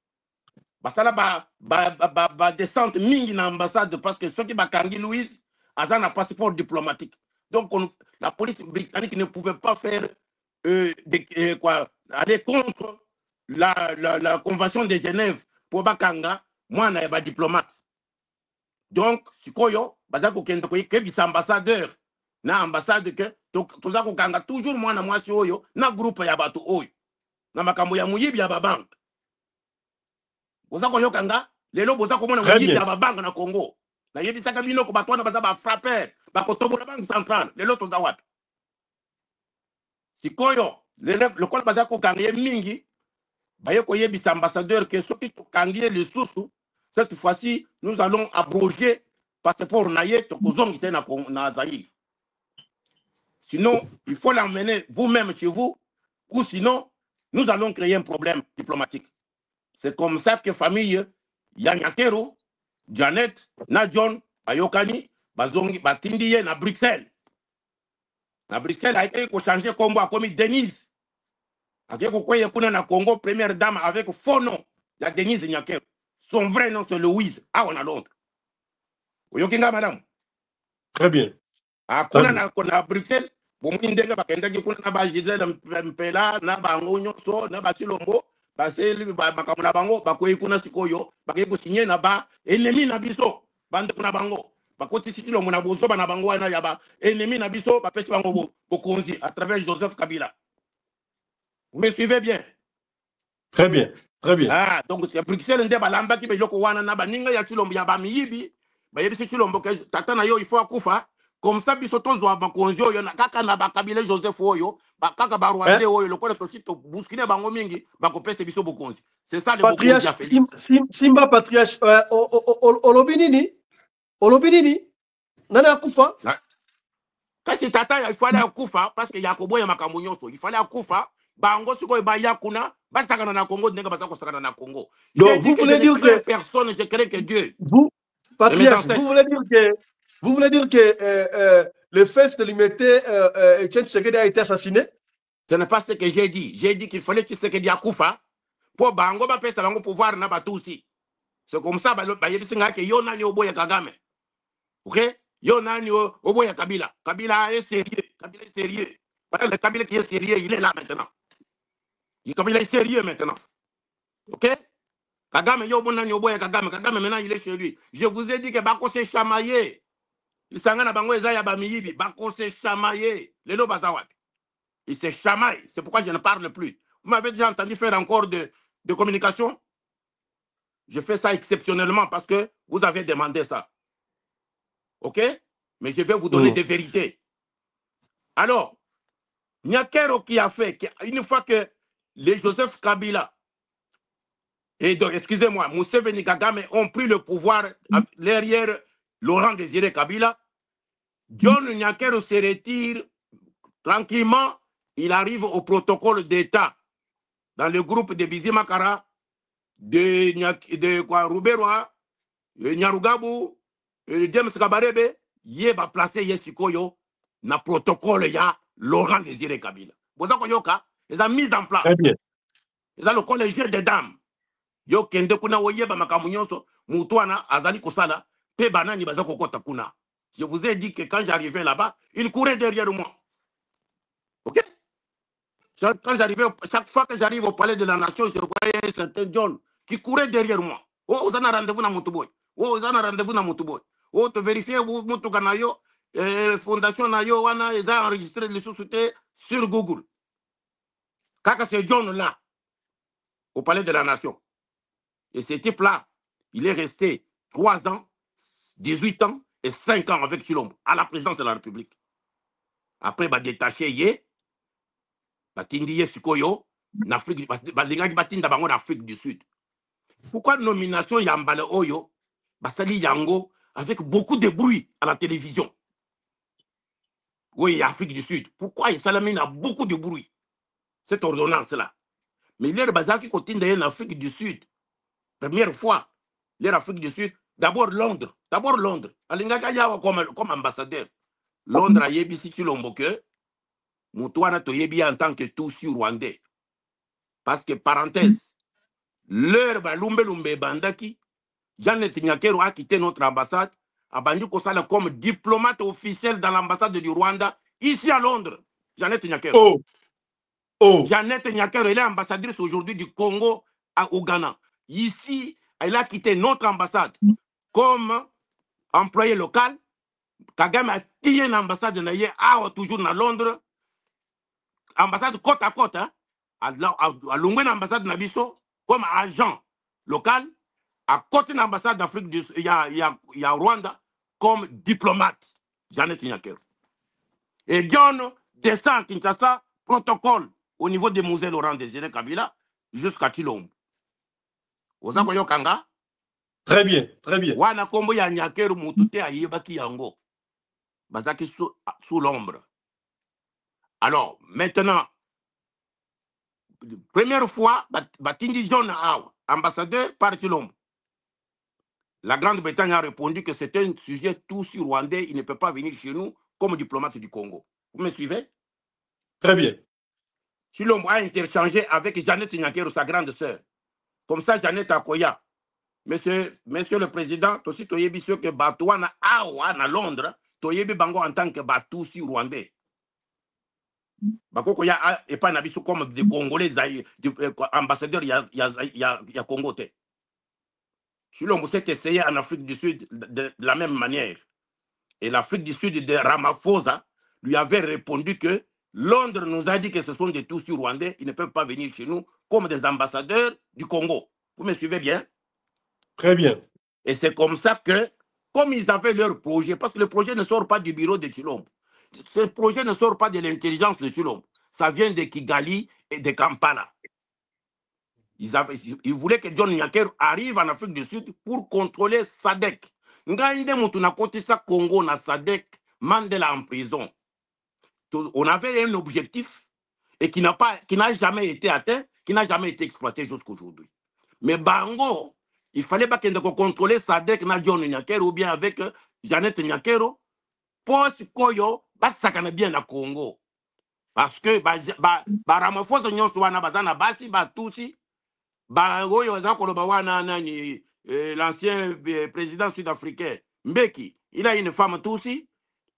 Basala ba descente mingi na ambassade parce que ceux qui bakangi Louise, azan un passeport diplomatique. Donc la police britannique ne pouvait pas faire aller contre la convention de Genève pour bakanga, moi na ba diplomate. Donc, sikoyo, bazako kendo ko ke ambassadeur na ambassade que tozako kanga toujours moi na mwasi oyo na groupe ya bato oyo. Na makambo ya muyibi ya babank. Bozako yokanga, lelo bozako mona muyibi ya babank na Congo. Na yebi saka bino ko batwana baza ba frapper, ba kotobo la banque centrale, lelo toza wapi. Sikoyo, le kol bazako kanga ye mingi, baye ko yebi ambassadeur que soki to kangiye le susu, cette fois-ci, nous allons abroger passeport naïe tokozongi na Zaïre. Sinon, il faut l'emmener vous-même chez vous, ou sinon, nous allons créer un problème diplomatique. C'est comme ça que famille Yanyakero, Janet, na John, Bayokani, Bazongi, Batindiye, na Bruxelles. Na Bruxelles a été changé comme Denise. A été na Congo, première dame avec faux nom, la Denise Nyakero. Son vrai nom c'est Louise. Ah, on a l'autre. Oyokinga, madame. Très bien. Ah, na Bruxelles. Bon, indenge bakenda ki kuna ba Gisèle Mpela na bango nyoso na ba Chilombo ba seli ba makamuna bango ba ko ikuna sikoyo ba ko signer na ba ennemi na biso bande kuna bango ba ko tisitilo mona bozo ba na bango wana ya ba ennemi na biso ba pesi bango bokonzi à travers Joseph Kabila. Vous me suivez bien? Très bien. Très bien. Ah, donc c'est Bruxelles nde ba lamba ki be loko wana na ba ninga ya Chilombo ya ba miyibi ba yebi Chilombo ke tata na yo il faut akufa. Comme ça, bisoto zwa bakonzio yo na kaka na bakabile Joseph oyo, bakaka barwaze oyo lokole tosito buskine bango mingi bakopese biso bokonzi. C'est ça le bokonzi. Simba patriarche olobinini nana akufa. Kasi tata il fallait akufa parce que Yakobo ya makambo nyonso, il fallait akufa bango siko ba yakuna basaka na Congo ndenge basako saka na Congo. Donc vous voulez dire que personne je crée que Dieu. Vous patriarche, vous voulez dire que le fait de limiter Etienne Tshisekedi a été assassiné? Ce n'est pas ce que j'ai dit. J'ai dit qu'il fallait que Tshisekedi akufa pour bango ba pesa bango pouvoir na batusi. C'est comme ça ba yebisinga ke yo nani oboya Kagame. OK? Yo nani oboya Kabila. Kabila est sérieux. Kabila est sérieux. Parce que le Kabila qui est sérieux, il est là maintenant. Le Kabila est sérieux maintenant. OK? Kagame yo nani oboya Kagame. Kagame maintenant il est chez lui. Je vous ai dit que bako s'est chamaillé. Il s'en a bango ezaya ba miyibi, bako s'est chamaillé. Lelo bazawat. Il se chamaille. C'est pourquoi je ne parle plus. Vous m'avez déjà entendu faire encore de communication? Je fais ça exceptionnellement parce que vous avez demandé ça. OK? Mais je vais vous donner des vérités. Alors, Nyakero qui a fait, une fois que les Joseph Kabila et donc, excusez-moi, Museveni Kagame ont pris le pouvoir derrière Laurent Désiré Kabila, John Nyakero se retire tranquillement. Il arrive au protocole d'État dans le groupe de Bizimakara, de Rouberoa, Nyarugabu, James Kabarebe, Yeba placé Yesikoyo, na protocole ya Laurent Désiré Kabila. Vous ils ont mis en place. Très bien. Ils ont le collège des dames. Yo kende kuna woyeba makamunyoso, mutuana azali kosala, pe banani bazako kota kuna. Je vous ai dit que quand j'arrivais là-bas, il courait derrière moi. Ok? Chaque fois que j'arrive au palais de la nation, je voyais un certain John qui courait derrière moi. Oh, vous avez un rendez-vous dans Moutouboy. Oh, vous avez un rendez-vous dans Moutouboy. Oh, te vérifier, Moutoukanayo, Fondation Nayo, Wana, ils ont enregistré les sociétés sur Google. Quand c'est John là, au palais de la nation. Et ce type-là, il est resté 3 ans, 18 ans et 5 ans avec Chilombo, à la présidence de la République. Après, il a détaché, Batindi Sikoyo, en Afrique du Sud. Pourquoi nomination Yambale Oyo, Basali Yango, avec beaucoup de bruit à la télévision? Oui, Afrique du Sud. Pourquoi Salamine a beaucoup de bruit? Cette ordonnance-là. Mais l'air Bazaki continue en Afrique du Sud. Première fois, l'air Afrique du Sud, d'abord Londres. D'abord Londres. Alingaka Yawa comme ambassadeur. Londres a yebi si Chilombo que Moutouana Toyebi en tant que tout sur Rwandais. Parce que, parenthèse, l'heure Lumbe Bandaki, Janet Nyakero a quitté notre ambassade, a bandu Kosala comme diplomate officiel dans l'ambassade du Rwanda, ici à Londres. Janet Nyakero. Oh. Oh. Janet Nyakero, elle est ambassadrice aujourd'hui du Congo au Ghana. Ici, elle a quitté notre ambassade comme employé local. Kagame a tiré une ambassade toujours à Londres. Ambassade côte à côte, hein, à l'Ungwen ambassade Nabiso, comme agent local, à côté de l'ambassade d'Afrique du Sud, il y a Rwanda, comme diplomate, Janet Nyakero. Et John descend à Kinshasa, protocole au niveau des musées Laurent Désiré Kabila, jusqu'à Chilombo. Vous avez Kanga? Très bien, très bien. Wana kombo ya Nyakero mutute ayebaki yango. Bazaki sous l'ombre. Alors, maintenant, première fois, Batindi John Awa, ambassadeur par Chilombo. La Grande-Bretagne a répondu que c'était un sujet tout sur Rwandais, il ne peut pas venir chez nous comme diplomate du Congo. Vous me suivez? Très bien. Chilombo a interchangé avec Janet Nyakero, sa grande sœur. Comme ça, Janet Akoya. Monsieur le Président, aussi Toyebi ce que Batouana Awa à Londres, Toyebi Bango en tant que Batou sur Rwandais. Bakoko ya et pas nabiso comme des Congolais ambassadeurs ya Congo te. Chilombo s'est essayé en Afrique du Sud de la même manière. Et l'Afrique du Sud de Ramaphosa lui avait répondu que Londres nous a dit que ce sont des Tutsis rwandais, ils ne peuvent pas venir chez nous comme des ambassadeurs du Congo. Vous me suivez bien? Très bien. Et c'est comme ça que, comme ils avaient leur projet, parce que le projet ne sort pas du bureau de Chilombo, ce projet ne sort pas de l'intelligence de Chilombo, ça vient de Kigali et de Kampala. Ils voulaient que John Nyakero arrive en Afrique du Sud pour contrôler SADC. Ngaïde Moutuna Kotisa Congo na SADC, Mandela en prison. On avait un objectif et qui n'a jamais été atteint, qui n'a jamais été exploité jusqu'à aujourd'hui. Mais Bango, il fallait pas qu'on contrôle SADC na John Nyakero ou bien avec Janet Nyakero pour Koyo, ça connaît bien na Congo. Parce que Ramaphosa nyonso wana bazana basi batusi l'ancien président sud-africain Mbeki, il a une femme Tutsi,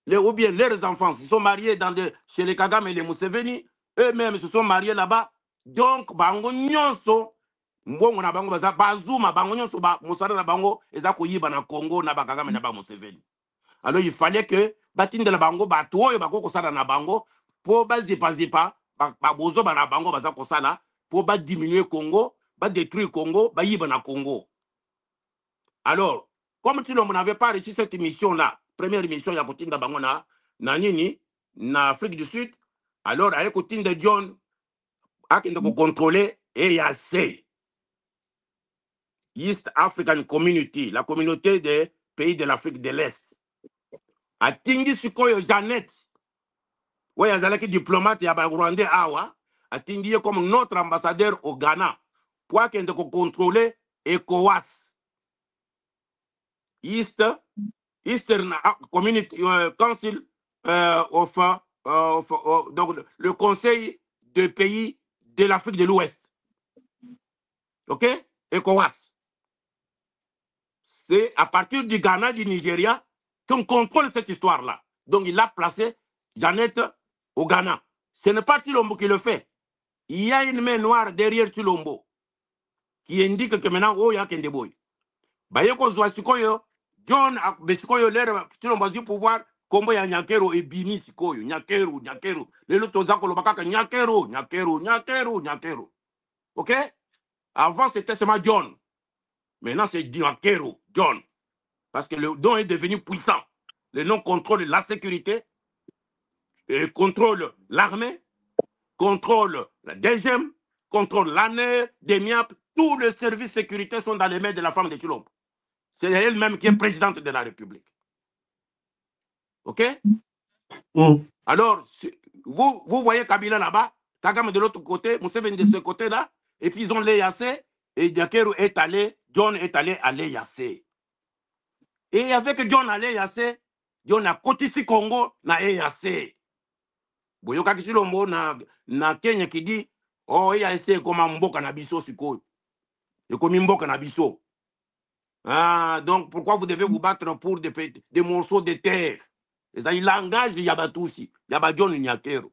ou bien leurs enfants se sont mariés chez les Kagame et les Museveni, eux-mêmes se sont mariés là-bas. Donc, bango nyonso, mbongo na bango bazuma bango nyonso musara na bango ezako yiba na Congo na Kagame na ba Museveni. Alors il fallait que batinde la bango batoyo bako sala na bango pour bazipa bozo na bango bazako sala pour diminuer Congo, détruire Congo, yiba na Congo. Alors, comme tu n'avais pas réussi cette mission-là, première mission, il y a Kotinda Bangona, na Afrique du Sud, alors, avec Kotinda John, a contrôler EAC, East African Community, la communauté des pays de l'Afrique de l'Est. atingi sikoyo Jeannette oyo azalaki diplomate ya Rwandais awa atingi ye comme notre ambassadeur au Ghana pour akende ko contrôler ECOWAS Eastern Community Council donc le conseil de pays de l'Afrique de l'Ouest. OK? ECOWAS. C'est à partir du Ghana, du Nigeria, qu'on contrôle cette histoire-là. Donc, il a placé Jeannette au Ghana. Ce n'est pas Chilombo qui le fait. Il y a une main noire derrière Chilombo qui indique que maintenant, oh, il y a Kendeboy. Bayeko Zouasikoyo, John Besikoyo, l'air Chilombo du pouvoir, Kombo ya Nyakero et Bini Sikoyo, Nyakero. Le Lotozako Lobakaka, Nyakero. OK? Avant, c'était seulement John. Maintenant, c'est Nyakero, John. Parce que le don est devenu puissant. Le nom contrôle la sécurité, et contrôle l'armée, contrôle la DGM, contrôle l'ANE, des MIAP. Tous les services de sécurité sont dans les mains de la femme de Chilombo. C'est elle-même qui est présidente de la République. OK? Alors, vous voyez Kabila là-bas, Kagame de l'autre côté, Museveni de ce côté-là, et puis ils ont l'EAC, et Nyakero est allé, John est allé à l'EAC. Et avec John à l'EAC, John a kotisi Congo na EAC. Boyoka Chilombo na Kenya qui dit, oh, EAC comme mboka na biso sikoyo. Et comme mboka na biso. Ah, donc pourquoi vous devez vous battre pour des morceaux de terre? Et ça, il langage Yabatousi, John Nyakero.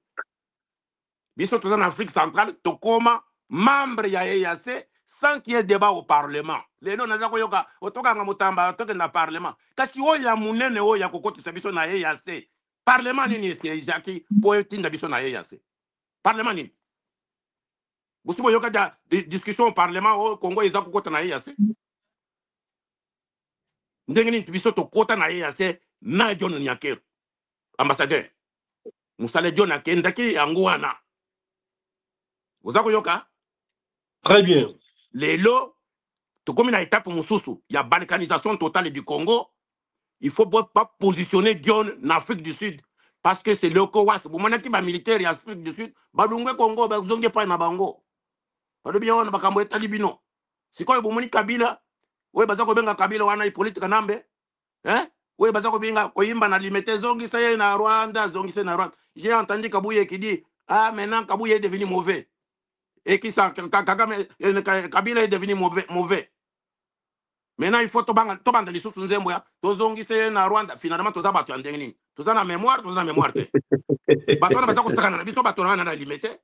Biso tous en Afrique centrale, Tokoma, membre ya EAC, sans qu'il y ait débat au Parlement. Les noms n'ont pas otoka ngamutamba otoka na Parlement. Kasi oya munene oya kokoti sabiso na EAC. Parlement nini c'est Jackie pour tinda biso na EAC. Parlement nini. Vous savez yoka da discussion au Parlement au Congo ils ont kokota na EAC. Ndengeni biso to kota na EAC na John Nyakero. Ambassadeur. Musale John akendaki angwana. Vous avez yoka? Très bien. Les lots, tout comme une étape Moussoussou, il y a balkanisation totale du Congo. Il ne faut pas positionner John en Afrique du Sud parce que c'est le COAS. Vous m'avez dit militaire en Afrique du Sud, Balungwe Congo, vous n'avez pas un bango. Vous n'avez pas un bango talibino. C'est quoi vous m'avez dit Kabila? Oui, parce que vous avez Kabila, vous avez politique nambe. Hein? Oui, parce que vous avez Koyimba na limité, zongi c'est na Rwanda, zongi c'est na Rwanda. J'ai entendu Kabouye qui dit, ah maintenant Kabouye est devenu mauvais. Et qui ça, Kabila est devenu mauvais. Maintenant, il faut que les sources nous aient tozongi se na Rwanda. Finalement, tout ça va en dernier. Tout ça na mémoire, tout ça na mémoire. Batona batako sakana na biso batona na limité.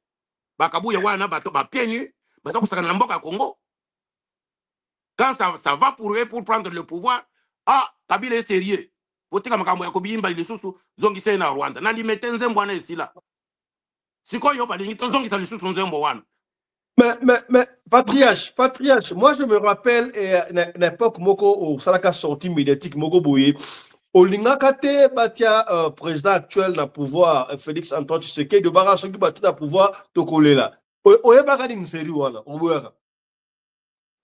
Bakabuya wana bato ba pieds batako sakana na mboka Congo. Quand ça va pour eux pour prendre le pouvoir, ah, Kabila est sérieux. Botika makambo ya kobimba les sources zongi se na Rwanda. Na limité nzembo wana esila. Siko yo balingi tozongi ta les sources nzembo wana. Mais patriarche, moi je me rappelle une époque moko au Salaka sorti médiatique moko boye Olinga Kate batia président actuel na pouvoir Félix Antoine Tshisekedi de bara soki batia na pouvoir tokolela oye bakani nseri wana oboyaka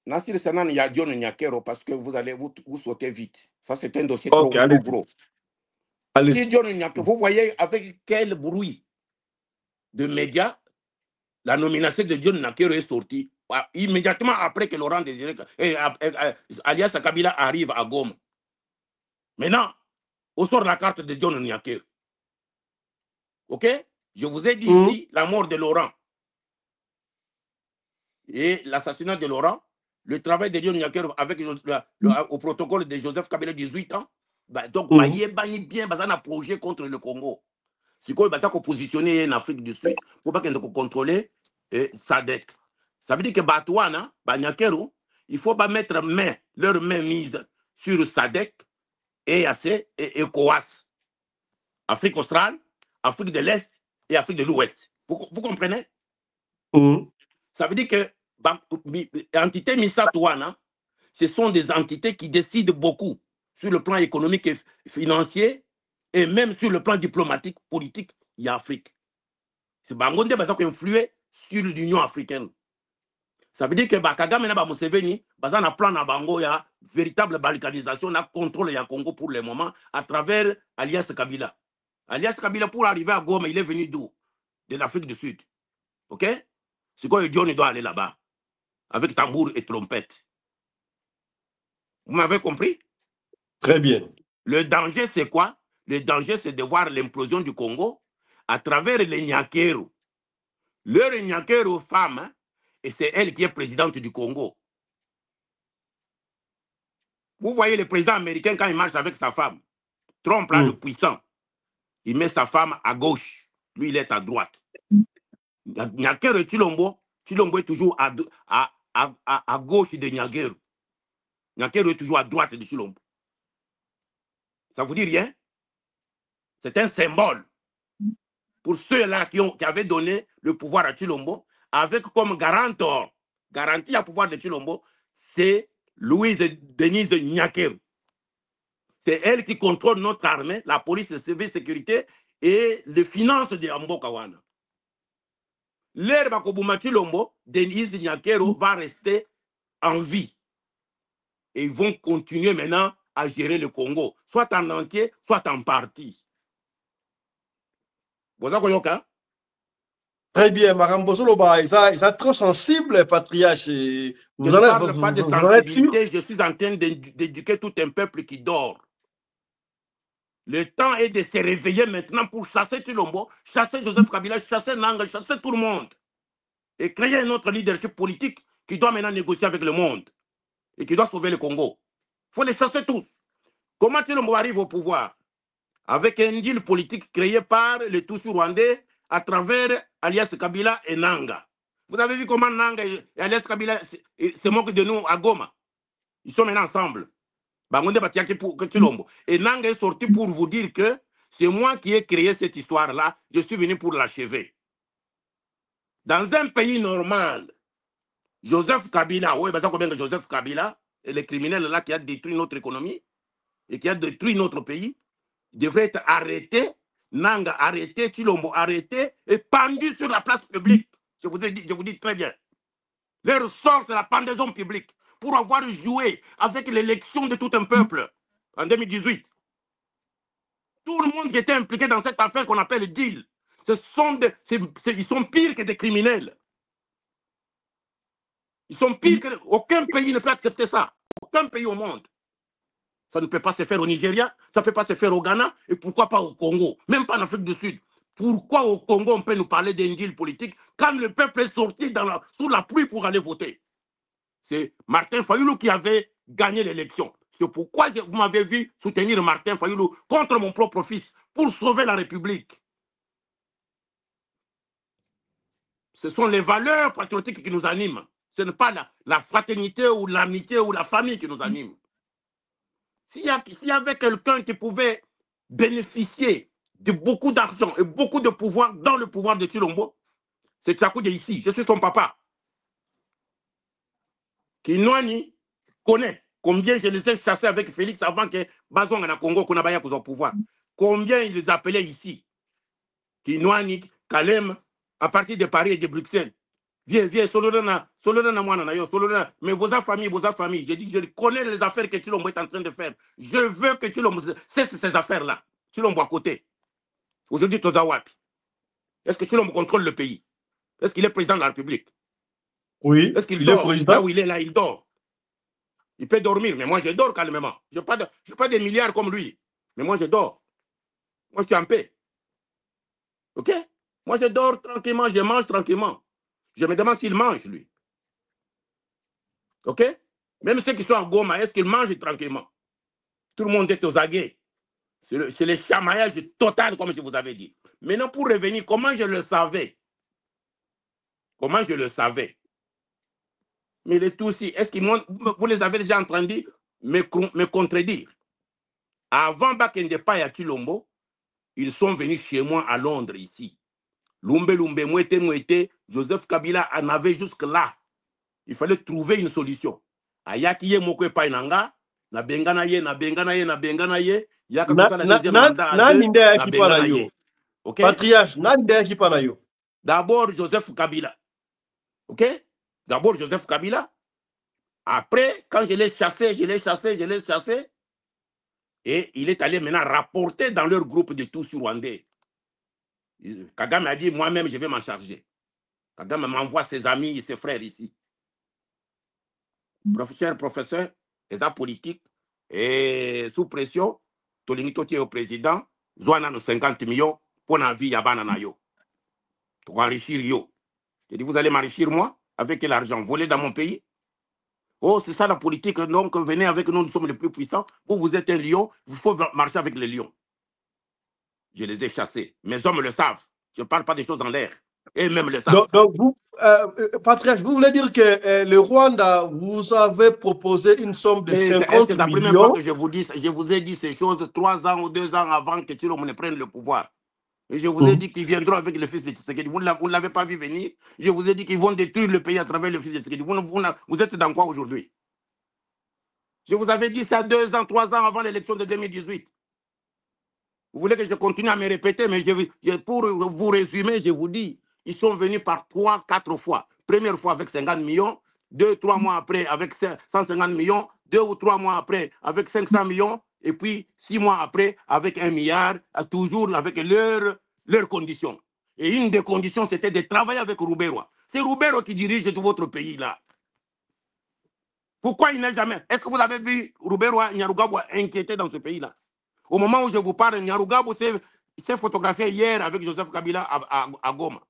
Nasir Sanan ya John Nyakero parce que vous sautez vite. Ça c'est un dossier trop gros. Allez. Si John Nyakero, vous voyez avec quel bruit de médias la nomination de John Nyakero est sortie immédiatement après que Laurent Désiré alias Kabila arrive à Goma. Maintenant, on sort la carte de John Nyakero. OK? Je vous ai dit ici la mort de Laurent et l'assassinat de Laurent, le travail de John Nyakero avec au protocole de Joseph Kabila 18 ans. Donc, il y a bien un projet contre le Congo. C'est quoi il faut positionner en Afrique du Sud pour pas qu'on contrôler SADC. Ça veut dire que Batouana, Nyakero, il faut pas mettre leur main mise sur SADC, EAC et ECOWAS. Afrique australe, Afrique de l'Est et Afrique de l'Ouest. Vous comprenez? Ça veut dire que l'entité Misatouana, ce sont des entités qui décident beaucoup sur le plan économique et financier et même sur le plan diplomatique, politique, il y a Afrique. C'est Bangonde qui influer sur l'Union africaine. Ça veut dire que Kagame na Museveni, un plan na Bango ya véritable balkanisation, na contrôle ya Congo pour le moment à travers Alias Kabila. Alias Kabila, pour arriver à Goma, il est venu d'où? De l'Afrique du Sud. Ok? C'est quoi John doit aller là-bas avec tambour et trompette. Vous m'avez compris? Très bien. Le danger, c'est quoi? Le danger, c'est de voir l'implosion du Congo à travers les Nyakeru. Leur Nyakeru femme, hein, et c'est elle qui est présidente du Congo. Vous voyez le président américain quand il marche avec sa femme. Trump, là, le puissant, il met sa femme à gauche. Lui, il est à droite. Nyakeru Chilombo est toujours à gauche de Nyakeru. Nyakeru est toujours à droite de Chilombo. Ça vous dit rien? C'est un symbole pour ceux-là qui avaient donné le pouvoir à Chilombo, avec comme garantie à pouvoir de Chilombo, c'est Louise Denise Nyakeru. C'est elle qui contrôle notre armée, la police, le service de sécurité et les finances de Ambokawana. L'ère Bakobuma Chilombo, Denise Nyakeru va rester en vie. Et ils vont continuer maintenant à gérer le Congo, soit en entier, soit en partie. Vous avez compris? Très bien, Madame Bosoloba, ils sont trop sensibles, patriarche. Je ne parle pas de sensibilité, je suis en train d'éduquer tout un peuple qui dort. Le temps est de se réveiller maintenant pour chasser Chilombo, chasser Joseph Kabila, chasser Nanga, chasser tout le monde. Et créer un autre leadership politique qui doit maintenant négocier avec le monde et qui doit sauver le Congo. Il faut les chasser tous. Comment Chilombo arrive au pouvoir? Avec un deal politique créé par les Tutsis rwandais à travers Alias Kabila et Nanga. Vous avez vu comment Nanga et Alias Kabila se moquent de nous à Goma? Ils sont maintenant ensemble. Et Nanga est sorti pour vous dire que c'est moi qui ai créé cette histoire-là. Je suis venu pour l'achever. Dans un pays normal, Joseph Kabila, oui, combien de Joseph Kabila, et les criminels là qui a détruit notre économie et qui a détruit notre pays, devrait être arrêté, Nanga arrêté, Chilombo arrêté et pendu sur la place publique. Je vous dis très bien. Leur sort, c'est la pendaison publique pour avoir joué avec l'élection de tout un peuple en 2018. Tout le monde qui était impliqué dans cette affaire qu'on appelle le deal, ils sont pires que des criminels. Ils sont pires que... Aucun pays ne peut accepter ça. Aucun pays au monde. Ça ne peut pas se faire au Nigeria, ça ne peut pas se faire au Ghana, et pourquoi pas au Congo, même pas en Afrique du Sud. Pourquoi au Congo on peut nous parler d'un deal politique quand le peuple est sorti sous la pluie pour aller voter? C'est Martin Fayoulou qui avait gagné l'élection. C'est pourquoi vous m'avez vu soutenir Martin Fayoulou contre mon propre fils pour sauver la République. Ce sont les valeurs patriotiques qui nous animent. Ce n'est pas la fraternité ou l'amitié ou la famille qui nous anime. S'il y avait quelqu'un qui pouvait bénéficier de beaucoup d'argent et beaucoup de pouvoir dans le pouvoir de Chilombo, c'est Tchakoudé ici. Je suis son papa. Kinwani connaît combien je les ai chassés avec Félix avant que Bazong en Congo qu'on a au pouvoir. Combien il les appelait ici. Kinwani, Kalem, à partir de Paris et de Bruxelles. Viens, Solodana, mais vos familles. J'ai dit, je connais les affaires que Chilombo est en train de faire. Je veux que Chilombo cesse ces affaires-là. Chilombo à côté. Aujourd'hui, Tozawapi. Est-ce que Chilombo contrôle le pays? Est-ce qu'il est président de la République? Oui, est-ce qu'il est dort? président. Là où il est, là, il dort. Il peut dormir, mais moi, je dors calmement. Je n'ai pas des milliards comme lui. Mais moi, je dors. Moi, je suis en paix. OK? Moi, je dors tranquillement, je mange tranquillement. Je me demande s'il mange, lui. OK? Même ceux qui sont en Goma, est-ce qu'ils mangent tranquillement? Tout le monde est aux aguets. C'est le chamaillage total, comme je vous avais dit. Maintenant, pour revenir, comment je le savais? Comment je le savais? Mais les Tutsis, est-ce qu'ils vous les avez déjà entendus me contredire? Avant Bakende Paye à Chilombo, ils sont venus chez moi à Londres, ici. Lumbe, Mouete, Joseph Kabila en avait jusque-là. Il fallait trouver une solution. Ayakiye Mokwe Painanga, na bengana ye, yaka kuta la deuxième mandat. OK? Patriarche, D'abord Joseph Kabila. OK? D'abord Joseph Kabila. Après, quand je l'ai chassé, et il est allé maintenant rapporter dans leur groupe de tous rwandais. Kagame a dit, moi-même, je vais m'en charger. Kagame m'envoie ses amis et ses frères ici. Professeur, les arts politiques, et sous pression, Tolingito est au président, Zouana nos 50 millions pour la vie à Bananayo. Pour enrichir yo. Je dis, vous allez m'enrichir moi? Avec quel argent? Voler dans mon pays? Oh, c'est ça la politique, donc venez avec nous, nous sommes les plus puissants. Vous êtes un lion, il faut marcher avec les lions. Je les ai chassés. Mes hommes le savent. Je ne parle pas des choses en l'air. Et même le savent. Donc vous, Patrice, vous voulez dire que le Rwanda, vous avez proposé une somme de 50 millions. C'est la première fois que je vous ai dit ces choses 3 ans ou 2 ans avant que Tshilombo ne prenne le pouvoir. Et je vous ai dit qu'ils viendront avec le fils de Tshisekedi. Vous ne l'avez pas vu venir. Je vous ai dit qu'ils vont détruire le pays à travers le fils de Tshisekedi. Vous êtes dans quoi aujourd'hui? Je vous avais dit ça 2 ans, 3 ans avant l'élection de 2018. Vous voulez que je continue à me répéter, mais pour vous résumer, je vous dis, ils sont venus par 3, 4 fois. Première fois avec 50 millions, 2, 3 mois après avec 150 millions, 2 ou 3 mois après avec 500 millions, et puis 6 mois après avec 1 milliard, toujours avec leurs conditions. Et une des conditions, c'était de travailler avec Rouberois. C'est Rouberois qui dirige tout votre pays là. Pourquoi il n'est jamais... Est-ce que vous avez vu Rouberois Nyarugabo inquiété dans ce pays là? Au moment où je vous parle, Nyarugabo s'est photographié hier avec Joseph Kabila à Goma.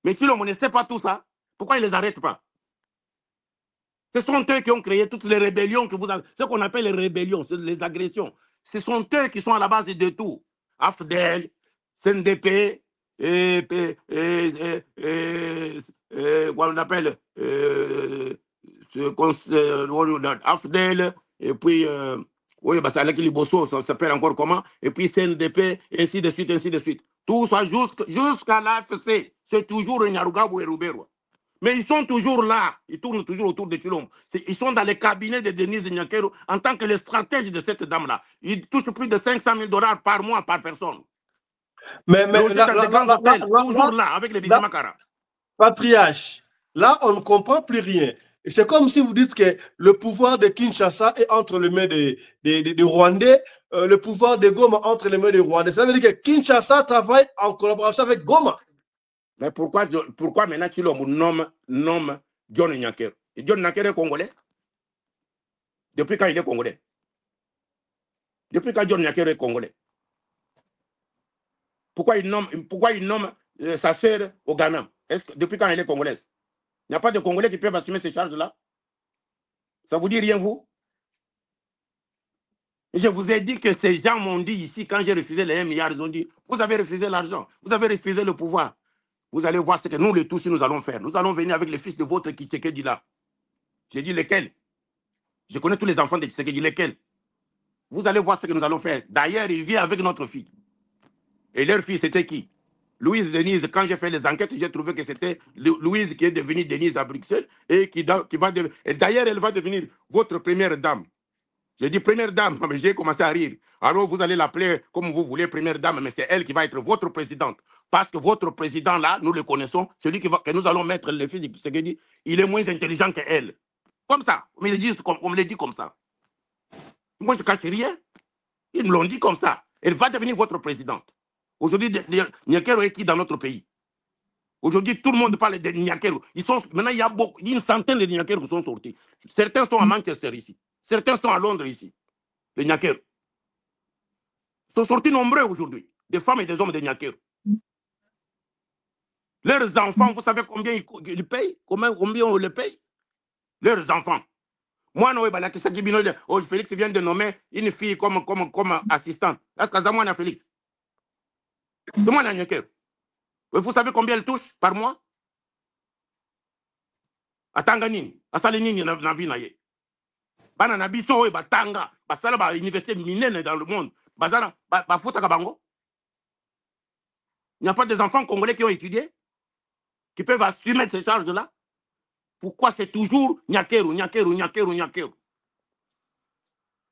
Mais si l'on ne sait pas tout ça, pourquoi ils ne les arrêtent pas? Ce sont eux qui ont créé toutes les rébellions que vous avez. Ce qu'on appelle les rébellions, les agressions. Ce sont eux qui sont à la base de tout. AFDEL, CNDP, on appelle AFDEL, et puis, oui, bah, ça s'appelle encore comment, et puis CNDP, et ainsi de suite, ainsi de suite. Tout ça jusqu'à l'AFC, c'est toujours Nyarugabo et Rouberois. Mais ils sont toujours là, ils tournent toujours autour de Tshilombo. Ils sont dans les cabinets de Denise Nyakero en tant que les stratèges de cette dame-là. Ils touchent plus de 500 000 $ par mois par personne. Mais toujours là, avec les Bizimakara. Patriarche, là, on ne comprend plus rien. C'est comme si vous dites que le pouvoir de Kinshasa est entre les mains des Rwandais, le pouvoir de Goma entre les mains des Rwandais. Ça veut dire que Kinshasa travaille en collaboration avec Goma. Mais pourquoi maintenant Tshilombo nomme John Nyakero? Et John Nyakero est congolais? Depuis quand il est congolais? Depuis quand John Nyakero est congolais? Pourquoi il nomme sa sœur au Ghana? Depuis quand elle est congolaise? Il n'y a pas de Congolais qui peuvent assumer ces charges-là? Ça vous dit rien, vous? Je vous ai dit que ces gens m'ont dit ici, quand j'ai refusé les 1 milliard, ils ont dit, vous avez refusé l'argent, vous avez refusé le pouvoir. Vous allez voir ce que nous, les tous, nous allons faire. Nous allons venir avec les fils de votre Tshisekedi là. J'ai dit lesquels? Je connais tous les enfants de Tshisekedi, lesquels? Vous allez voir ce que nous allons faire. D'ailleurs, il vient avec notre fille. Et leur fille, c'était qui? Louise Denise. Quand j'ai fait les enquêtes, j'ai trouvé que c'était Louise qui est devenue Denise à Bruxelles et qui va devenir. Et d'ailleurs, elle va devenir votre première dame. J'ai dit première dame, mais j'ai commencé à rire. Alors vous allez l'appeler comme vous voulez, première dame, mais c'est elle qui va être votre présidente. Parce que votre président là, nous le connaissons, celui que nous allons mettre les filles de Tshisekedi, il est moins intelligent qu'elle. Comme ça, on me le dit comme ça. Moi, je ne cache rien. Ils me l'ont dit comme ça. Elle va devenir votre présidente. Aujourd'hui, Nyakero est qui dans notre pays? Aujourd'hui, tout le monde parle de Nyakero. Maintenant, il y a une centaine de Nyakero qui sont sortis. Certains sont à Manchester ici. Certains sont à Londres ici. Les Nyakero. Ils sont sortis nombreux aujourd'hui. Des femmes et des hommes de Nyakero. Leurs enfants, vous savez combien ils payent? Combien on les paye? Leurs enfants. Moi, Félix vient de nommer une fille comme assistante. Est-ce que c'est moi, Félix? C'est moi, Nyakero. Vous savez combien elle touche par mois? Atanga nini? Asale nini na vie na ye? Bana na biso e batanga, basala ba université minene dans le monde. Bazana ba futa kabango. Il n'y a pas des enfants congolais qui ont étudié, qui peuvent assumer ces charges-là. Pourquoi c'est toujours Nyakero, Nyakero, Nyakero, Nyakero?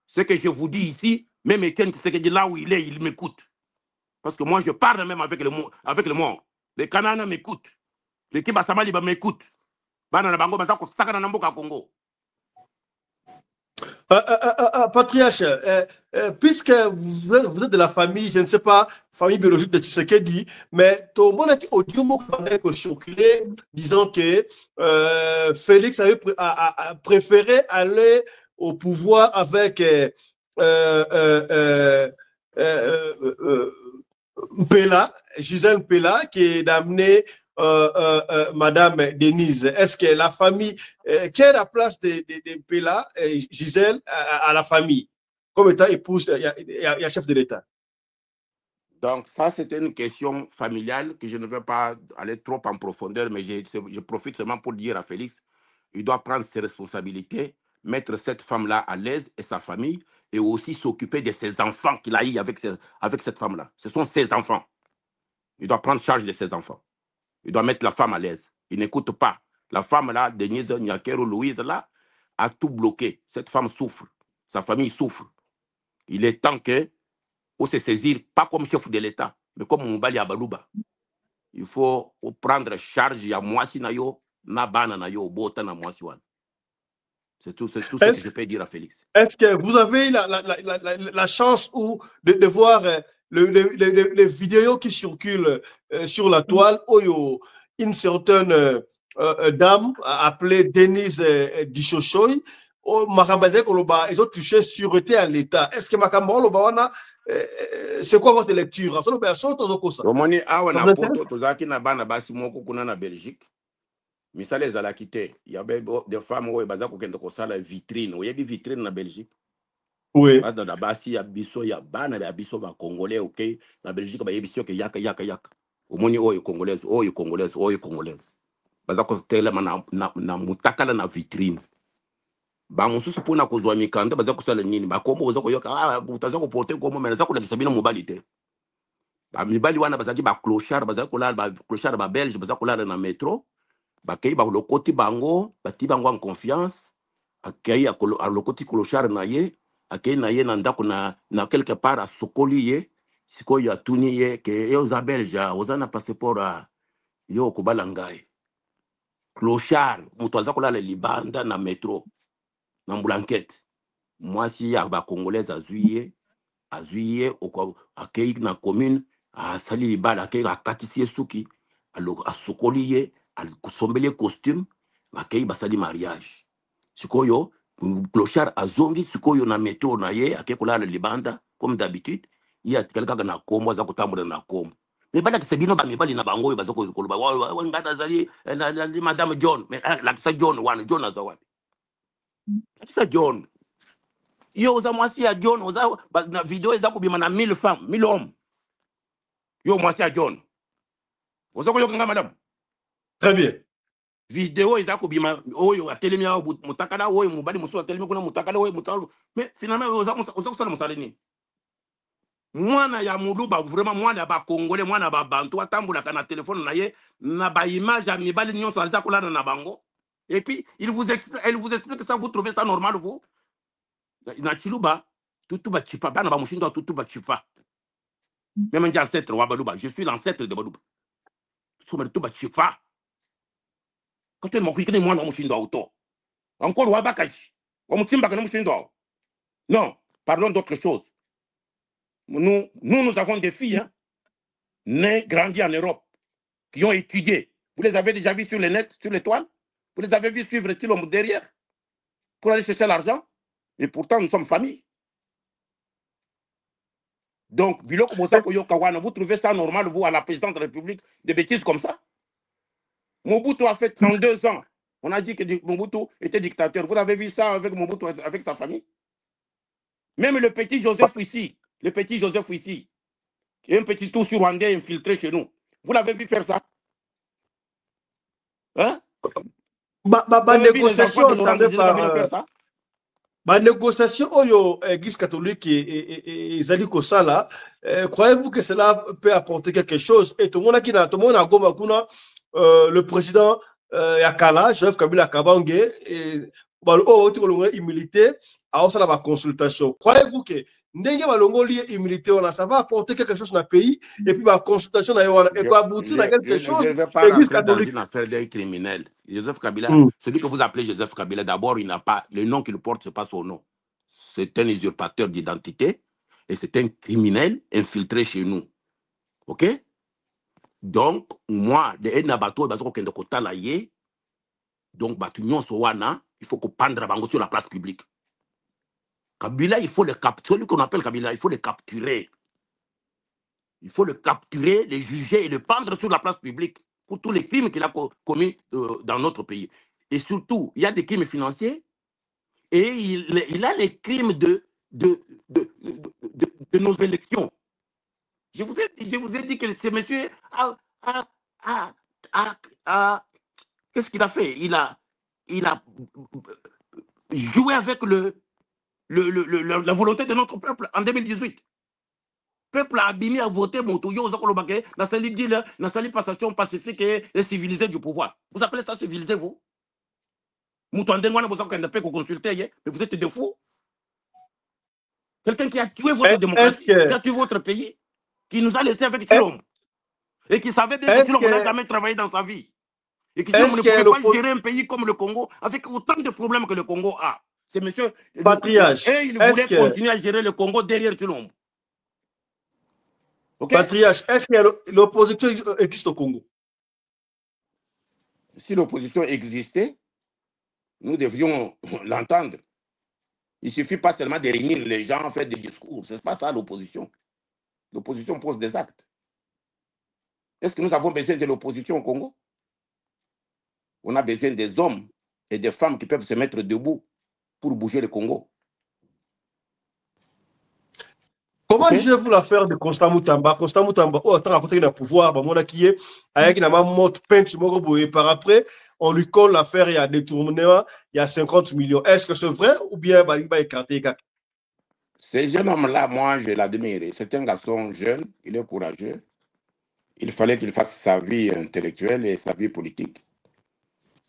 Ce que je vous dis ici, même quelqu'un qui sait que là où il est, il m'écoute. Parce que moi, je parle même avec le mort. Les Kanana m'écoutent. Les Kibassamali m'écoutent. Banana Bango, Basako, Sakana Namboka Congo. Patriarche, puisque vous êtes de la famille, je ne sais pas, famille biologique de Tshisekedi, mais tout le monde a audio circulé disant que Félix a préféré aller au pouvoir avec Mpela, Gisèle Mpela, qui est amené Madame Denise. Est-ce que la famille, quelle est la place de Mpela, Gisèle, à la famille, comme étant épouse et chef de l'État? Donc, ça, c'était une question familiale que je ne vais pas aller trop en profondeur, mais je profite seulement pour dire à Félix, il doit prendre ses responsabilités, mettre cette femme-là à l'aise et sa famille, et aussi s'occuper de ses enfants qu'il a eu avec cette femme-là. Ce sont ses enfants. Il doit prendre charge de ses enfants. Il doit mettre la femme à l'aise. Il n'écoute pas. La femme-là, Denise Nyakero Louise, là, a tout bloqué. Cette femme souffre. Sa famille souffre. Il est temps que faut se saisir, pas comme chef de l'État, mais comme Moubali Abalouba. Il faut prendre charge ya Mwasi Nayo, Nabana Nayo, Bota na Mwasi Wan. C'est tout ce que je peux dire à Félix. Est-ce que vous avez la chance de voir les vidéos qui circulent sur la toile où une certaine dame appelée Denise Dishochoy, ils ont touché sûreté à l'État. Est-ce que c'est quoi votre lecture? Romani awa na poto tozaki na bana basi moko kuna na Belgique. Misale ezalaki te. Il y avait des femmes où baza kokende kosala vitrine. Oyebi vitrine na Belgique. Oui. Bana na basi ya biso ya bana ya biso ba Congolais, OK? Na Belgique ba yebi que yaka. Omoni oyo Congolaise. Baza ko telema na mutakala na vitrine. Ba mususu pona kozwa mikanda baza kosala nini? Ba kombo baza koyoka utaza ko porter kombo mais baza ko lakisa bino mobali te. Ba mibali wana baza ki ba clochard ba belge baza kolala na métro. Bakei ba lokoti bango bati bango en confiance akei a lokoti clochard na ye akei na ye na ndako na quelque part a sokoli ye siko ya tuni ye ke yo za belge ozana passeport yo ko balangai clochard muto aza kolala libanda na métro na blanquette mwasi ya ba congolaise azuiye akei na commune a sali libala akei akatisi suki a sokoli ye sombele costume bakei basali mariage sikoyo clochard azongi sikoyo na métro na ye akekolala libanda comme d'habitude ya quelqu'un na kombo za kotambola na kombo mais bala kisebino ba mibali na bango bazoko koloba wa ngata zali madame John mais la kisa John wana John azawapi la kisa John yo oza mwasi ya John oza na video eza kubima na 1000 femmes 1000 hommes yo mwasi ya John oza ko yoka madame. Très bien. Vidéo ils ont bima oyo atelemi ya mutakala oyo mubali musu atelemi kuna mutakala oyo mutakala mais finalement oza kusala musalini mwana ya muluba vraiment mwana ba congolais mwana ba bantu atambola kana téléphone na ye na ba image ya mibali nyonso aliza kolana na bango et puis elle vous explique ça, vous trouvez ça normal vous na chiluba tutu ba chifa bana ba mushindo tutu ba chifa même un ancêtre wa baluba je suis l'ancêtre de baluba somme tutu ba chifa. Quand tu es mon client, moi, je suis auto. Encore, non, parlons d'autre chose. Nous avons des filles, hein, nées, grandies en Europe, qui ont étudié. Vous les avez déjà vues sur le net, sur l'étoile? Vous les avez vues suivre l'homme derrière pour aller chercher l'argent? Et pourtant, nous sommes famille. Donc, vous trouvez ça normal, vous, à la présidente de la République, des bêtises comme ça? Mobutu a fait 32 ans. On a dit que Mobutu était dictateur. Vous avez vu ça avec Mobutu, avec sa famille? Même le petit Joseph ici, qui est un petit tout sur Rwandais infiltré chez nous. Vous l'avez vu faire ça? Hein? Négociation oyo Église catholique et Zali Kosala, croyez-vous que cela peut apporter quelque chose? Et tout le monde a Goma kuna le président Yakala, Joseph Kabila Kabange, et immunité à la consultation. Croyez-vous que Ndenge Balongo lié immunité, ça va apporter quelque chose dans le pays et puis la consultation et quoi aboutir à quelque chose? Je ne vais pas rentrer dans une affaire d'un criminel. Joseph Kabila, celui que vous appelez Joseph Kabila, d'abord, il n'a pas le nom qu'il porte, ce n'est pas son nom. c'est un usurpateur d'identité et c'est un criminel infiltré chez nous. Ok? Donc, moi, de Nabato, donc, il faut qu'on pendre bango sur la place publique. Kabila, il faut le capturer, celui qu'on appelle Kabila, il faut le capturer. Il faut le capturer, le juger et le pendre sur la place publique pour tous les crimes qu'il a commis dans notre pays. Et surtout, il y a des crimes financiers et il a les crimes de nos élections. Je vous ai dit que ce monsieur qu'est-ce qu'il a fait? Il a joué avec la volonté de notre peuple en 2018. Le peuple a abîmé à voter Moutouyo, n'a sali passation pacifique et civilisée du pouvoir. Vous appelez ça civilisé, vous? Moutouandengwana, vous avez consulter, mais vous êtes des fous. Quelqu'un qui a tué votre démocratie, qui a tué votre pays, qui nous a laissé avec Chilombo, et qui savait bien que Chilombo n'a jamais travaillé dans sa vie. Et qui ne pouvait pas gérer un pays comme le Congo avec autant de problèmes que le Congo a. C'est monsieur Patriarche. Et il voulait continuer à gérer le Congo derrière Chilombo. Okay? Patriarche, est-ce que l'opposition existe au Congo? Si l'opposition existait, nous devions l'entendre. Il ne suffit pas seulement de réunir les gens, faire des discours. Ce n'est pas ça l'opposition. L'opposition pose des actes. Est-ce que nous avons besoin de l'opposition au Congo? On a besoin des hommes et des femmes qui peuvent se mettre debout pour bouger le Congo. Comment jugez-vous l'affaire de Constant Moutamba? Constant Moutamba, autant à côté qu'il a pouvoir, qui est avec une montre peinte par après, on lui colle l'affaire, il y a détournement, il y a 50 millions. Est-ce que c'est vrai ou bien Balimba écarté? Ce jeune homme-là, moi, je l'admire. C'est un garçon jeune, il est courageux. Il fallait qu'il fasse sa vie intellectuelle et sa vie politique.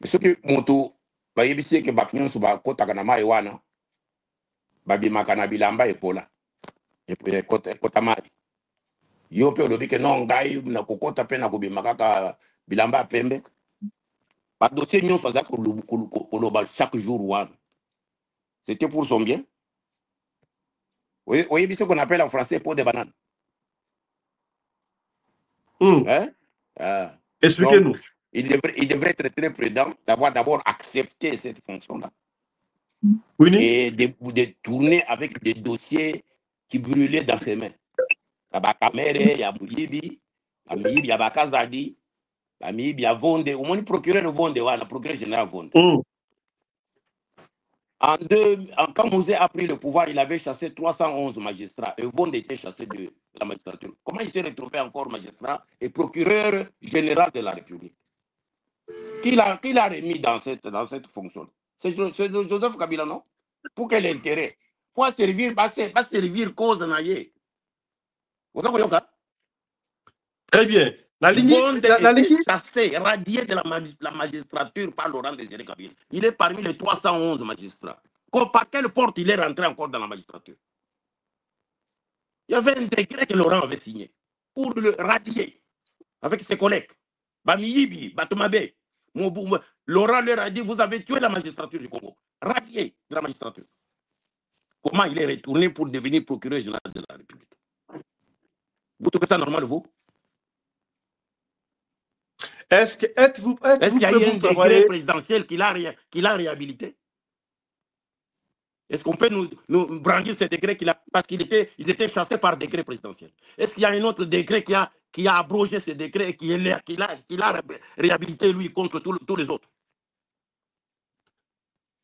Mais ce que Moto, Bayebisi que Baknyon Suba Kota Kanama Ewana, Babi Makana Bilamba et Pola. Et puis Kota Mari. Yo pe olobi que non, Gaï, na Kokota pe na Kobi Makaka Bilamba Pembe. Pas dossier Nyon faisait Koloba chaque jour Wana. C'était pour son bien. Vous voyez ce qu'on appelle en français pot de banane. Hein? Expliquez-nous. Il devrait être très prudent d'avoir d'abord accepté cette fonction-là. Oui. Et de tourner avec des dossiers qui brûlaient dans ses mains. Il y a Bakamere, il y a Mouyibi, il y a Bakazadi, il y a Vonde, au moins le procureur Vonde, le procureur général Vonde. Quand Mouzé a pris le pouvoir, il avait chassé 311 magistrats et Vonde était chassé de la magistrature. Comment il s'est retrouvé encore magistrat et procureur général de la République? Qui l'a remis dans cette fonction? C'est Joseph Kabila, non? Pour quel intérêt? Pour servir cause naïe. Vous comprenez? Très bien. La ligne chassé, radié de la magistrature par Laurent Désiré Kabila. Il est parmi les 311 magistrats. Par quelle porte il est rentré encore dans la magistrature? Il y avait un décret que Laurent avait signé pour le radier avec ses collègues. Bamiyibi, Batoumabé. Laurent leur a dit, vous avez tué la magistrature du Congo. Radié de la magistrature. Comment il est retourné pour devenir procureur général de la République? Vous trouvez ça normal, vous? Est-ce qu'il y a eu un décret présidentiel qui l'a réhabilité? Est-ce qu'on peut nous brandir ce décret parce qu'ils étaient chassés par décret présidentiel? Est-ce qu'il y a un autre décret qui a abrogé ce décret et qui l'a réhabilité, lui, contre tous les autres?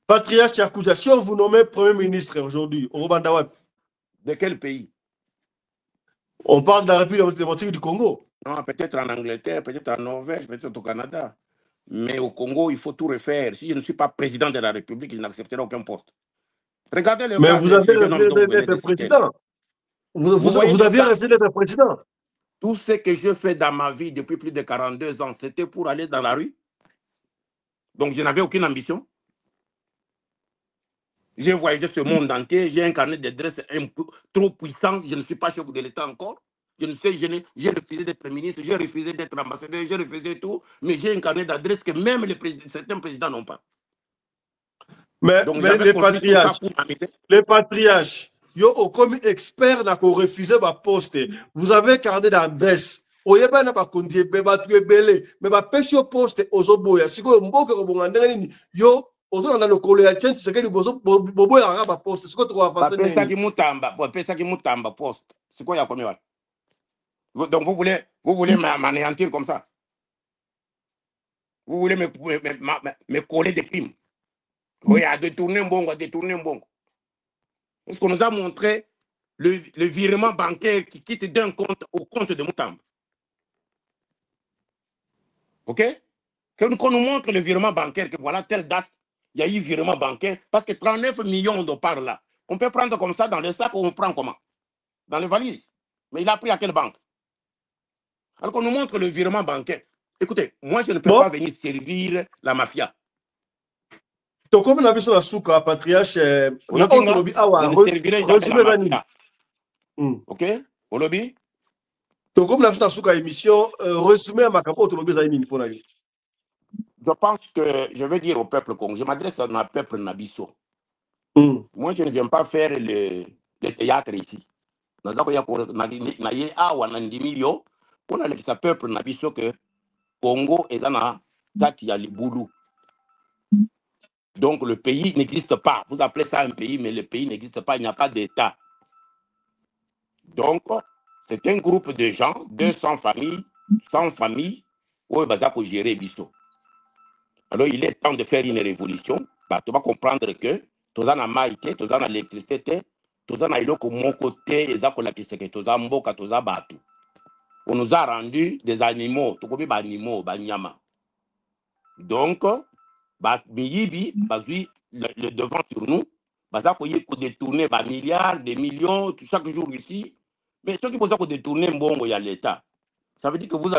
Patriarche Tchakoudia, si on vous nommait Premier ministre aujourd'hui au Rwanda, de quel pays? On parle de la République démocratique du Congo. Non, peut-être en Angleterre, peut-être en Norvège, peut-être au Canada. Mais au Congo, il faut tout refaire. Si je ne suis pas président de la République, je n'accepterai aucun poste. Regardez le Mais vous avez refusé d'être président. Vous avez refusé d'être président. Tout ce que je fais dans ma vie depuis plus de 42 ans, c'était pour aller dans la rue. Donc, je n'avais aucune ambition. J'ai voyagé ce monde entier, j'ai un carnet d'adresses trop puissant, je ne suis pas chef de l'État encore. J'ai refusé d'être ministre, j'ai refusé d'être ambassadeur, j'ai refusé tout, mais j'ai un carnet d'adresses que même certains présidents n'ont pas. Mais, Donc, mais les patriarches, yo, comme expert, n'a qu'au refuser ma poste. Vous avez carnet d'adresse. Oyeba na ba kondie be ba tué belé, mais ba pêche au poste aux oboya. Si ko mboka ko bonganda ni yo, ozo na lokolo ya chance c'est que du bobo ya ba poste. Si ko to avancer ni. Pesa ki mutamba poste. C'est quoi ya combien? Donc vous voulez m'anéantir comme ça? Vous voulez me coller des crimes? Oui, à détourner un bon, Est-ce qu'on nous a montré le virement bancaire qui quitte d'un compte au compte de Mutamba? OK? Qu'on nous montre le virement bancaire, que voilà, telle date, il y a eu virement bancaire, parce que 39 millions de par là. On peut prendre comme ça dans le sac, on prend comment? Dans les valises. Mais il a pris à quelle banque? Alors qu'on nous montre le virement bancaire. Écoutez, moi, je ne peux pas venir servir la mafia. Donc, comme on a vu sur la souka, patriarche, on a on lobby awa, OK? Au lobby? Donc, comme on a vu sur la souka émission, résumé à ma capote, au lobby zaïmini pour la vie. Je pense que je vais dire au peuple congolais, je m'adresse à notre peuple Nabiso. Moi, je ne viens pas faire le théâtre ici. Nous avons pour le peuple Nabiso que Congo est dans la Liboulou. Donc le pays n'existe pas. Vous appelez ça un pays, mais le pays n'existe pas. Il n'y a pas d'État. Donc, c'est un groupe de gens, 200 familles, 100 familles, où ils vont gérer Bisso. Alors, il est temps de faire une révolution. Bah, tu vas comprendre que tu as la maïté, tu as l'électricité, tu as mon côté, on nous a rendu des animaux, tu connais des animaux, des nyama. Donc, le devant sur nous, pour détourner des milliards, des millions, chaque jour ici. Mais ceux qui vont détourner, il y a l'État. Ça veut dire que vous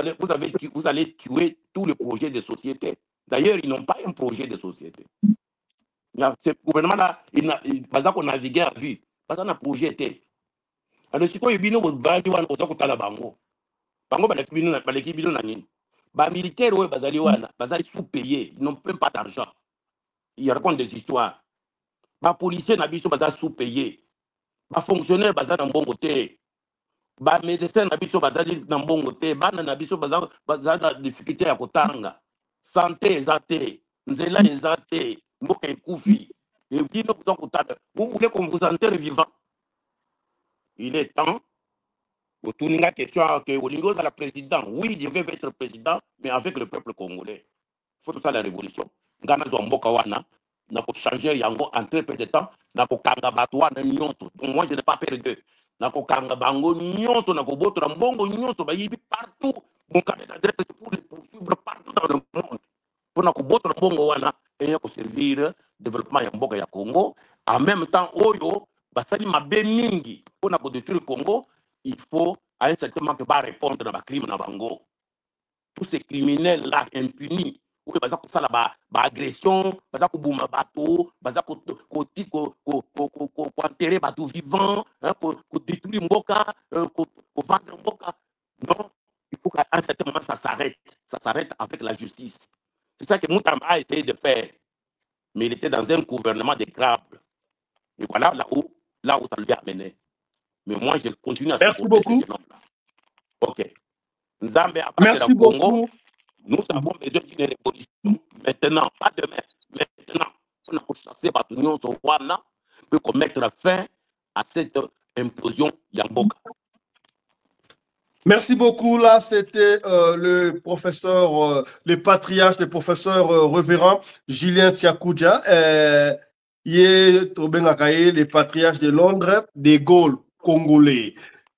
allez tuer tout le projet de société. D'ailleurs, ils n'ont pas un projet de société. Ce gouvernement-là, il va naviguer à vue. Parce qu'on a un projet. Alors, si vous avez un projet, vous avez un bango. Bango, les militaires, ils sont sous-payés. Ils n'ont même pas d'argent. Ils racontent des histoires. Les policiers sont sous-payés. Les fonctionnaires sont dans bon côté. Les médecins sont dans bon côté. Les sont dans difficulté à kotanga. Santé ezate, nzela ezate, mboka ekufi. Vous voulez qu'on vous enterre vivant? Il est temps. Pour tout une question que Olingo est la président. Oui, je vais être président, mais avec le peuple congolais. Il faut tout ça la révolution. Gana Mboka wana, n'a pas changer yango en très peu de temps. N'a pas kanga batouana nyonso. Moi, je n'ai pas perdu. N'a pas kanga bango nyonso, n'a pas boto na mbongo nyonso, ba yibi partout. Mon carnet d'adresse c'est pour les poursuivre partout dans le monde. Pour na kuboto na mbongo wana, et pour servir développement ya mboka ya Congo. En même temps, oyo, basali mabe mingi, pour na détruire le Congo, il faut à un certain moment pas répondre à la crime na bango. Tous ces criminels là impunis, ou que baza ko sala ba agression, baza ko bouma bateau, baza ko enterrer bateau vivant, pour détruire mboka, ko vendre mboka. Non, il faut qu'à un certain moment ça s'arrête. Ça s'arrête avec la justice. C'est ça que Mutamba a essayé de faire. Mais il était dans un gouvernement de crabes. Et voilà là où ça lui a mené. Mais moi, je continue à supporter beaucoup. Ces gens-là. OK. Nzambe a merci beaucoup. Congo. Nous avons besoin d'une révolution. Maintenant, pas demain. Maintenant, on a chassé Batunion sur Wana pour mettre fin à cette implosion Yamboka. Merci beaucoup. Là, c'était le professeur, le patriarche, le professeur révérend Julien Tiakoudja. Il est le patriarche de Londres, des Gaules congolais.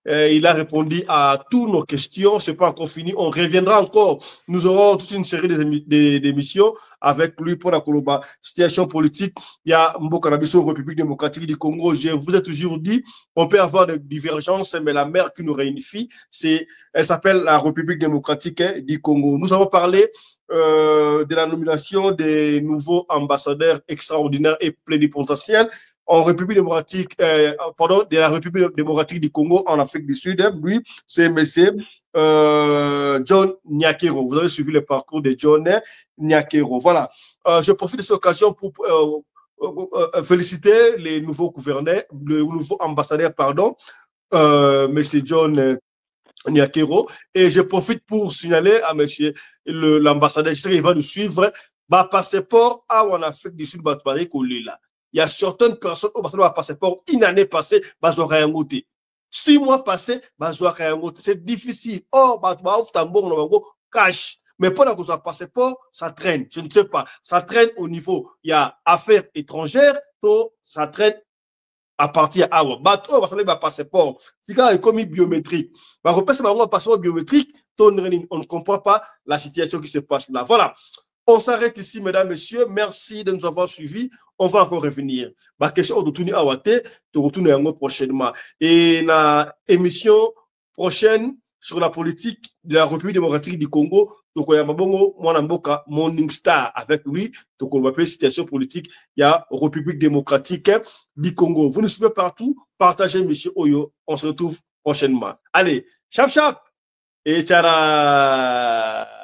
Il a répondu à toutes nos questions. Ce n'est pas encore fini. On reviendra encore. Nous aurons toute une série d'émissions avec lui pour la situation politique. Il y a Mboka Nabiso, République démocratique du Congo. Je vous ai toujours dit, on peut avoir des divergences, mais la mère qui nous réunifie, elle s'appelle la République démocratique du Congo. Nous avons parlé de la nomination des nouveaux ambassadeurs extraordinaires et plénipotentiaires en République démocratique, de la République démocratique du Congo en Afrique du Sud. Lui, c'est M. John Nyakero. Vous avez suivi le parcours de John Nyakero. Voilà. Je profite de cette occasion pour féliciter les nouveaux gouverneurs, le nouveau ambassadeur, pardon, M. John Nyakero. Et je profite pour signaler à monsieur l'ambassadeur, je sais qu'il va nous suivre, bah, passeport en Afrique du Sud, bah, il y a certaines personnes qui ont un passeport une année passée, bah, ils auraient un goûté. 6 mois passés, bah, ils auraient un goûté. C'est difficile. Oh, bah, cash. Mais pour la passeport, ça traîne. Je ne sais pas. Ça traîne au niveau, il y a affaires étrangères, ça traîne à partir à bateau, on va passeport. C'est quand il commis biométrique. Bah, on passe un passeport biométrique, on ne comprend pas la situation qui se passe là. Voilà. On s'arrête ici, mesdames, messieurs. Merci de nous avoir suivis. On va encore revenir. Bah, question de retourner à Wate, de retourner prochainement. Et la émission prochaine sur la politique de la République démocratique du Congo, donc il y a Mwanamboka Morning Star avec lui, donc on va appeler situation politique, il y a République démocratique du Congo. Vous nous suivez partout, partagez monsieur Oyo, on se retrouve prochainement. Allez, chap chap et tchara.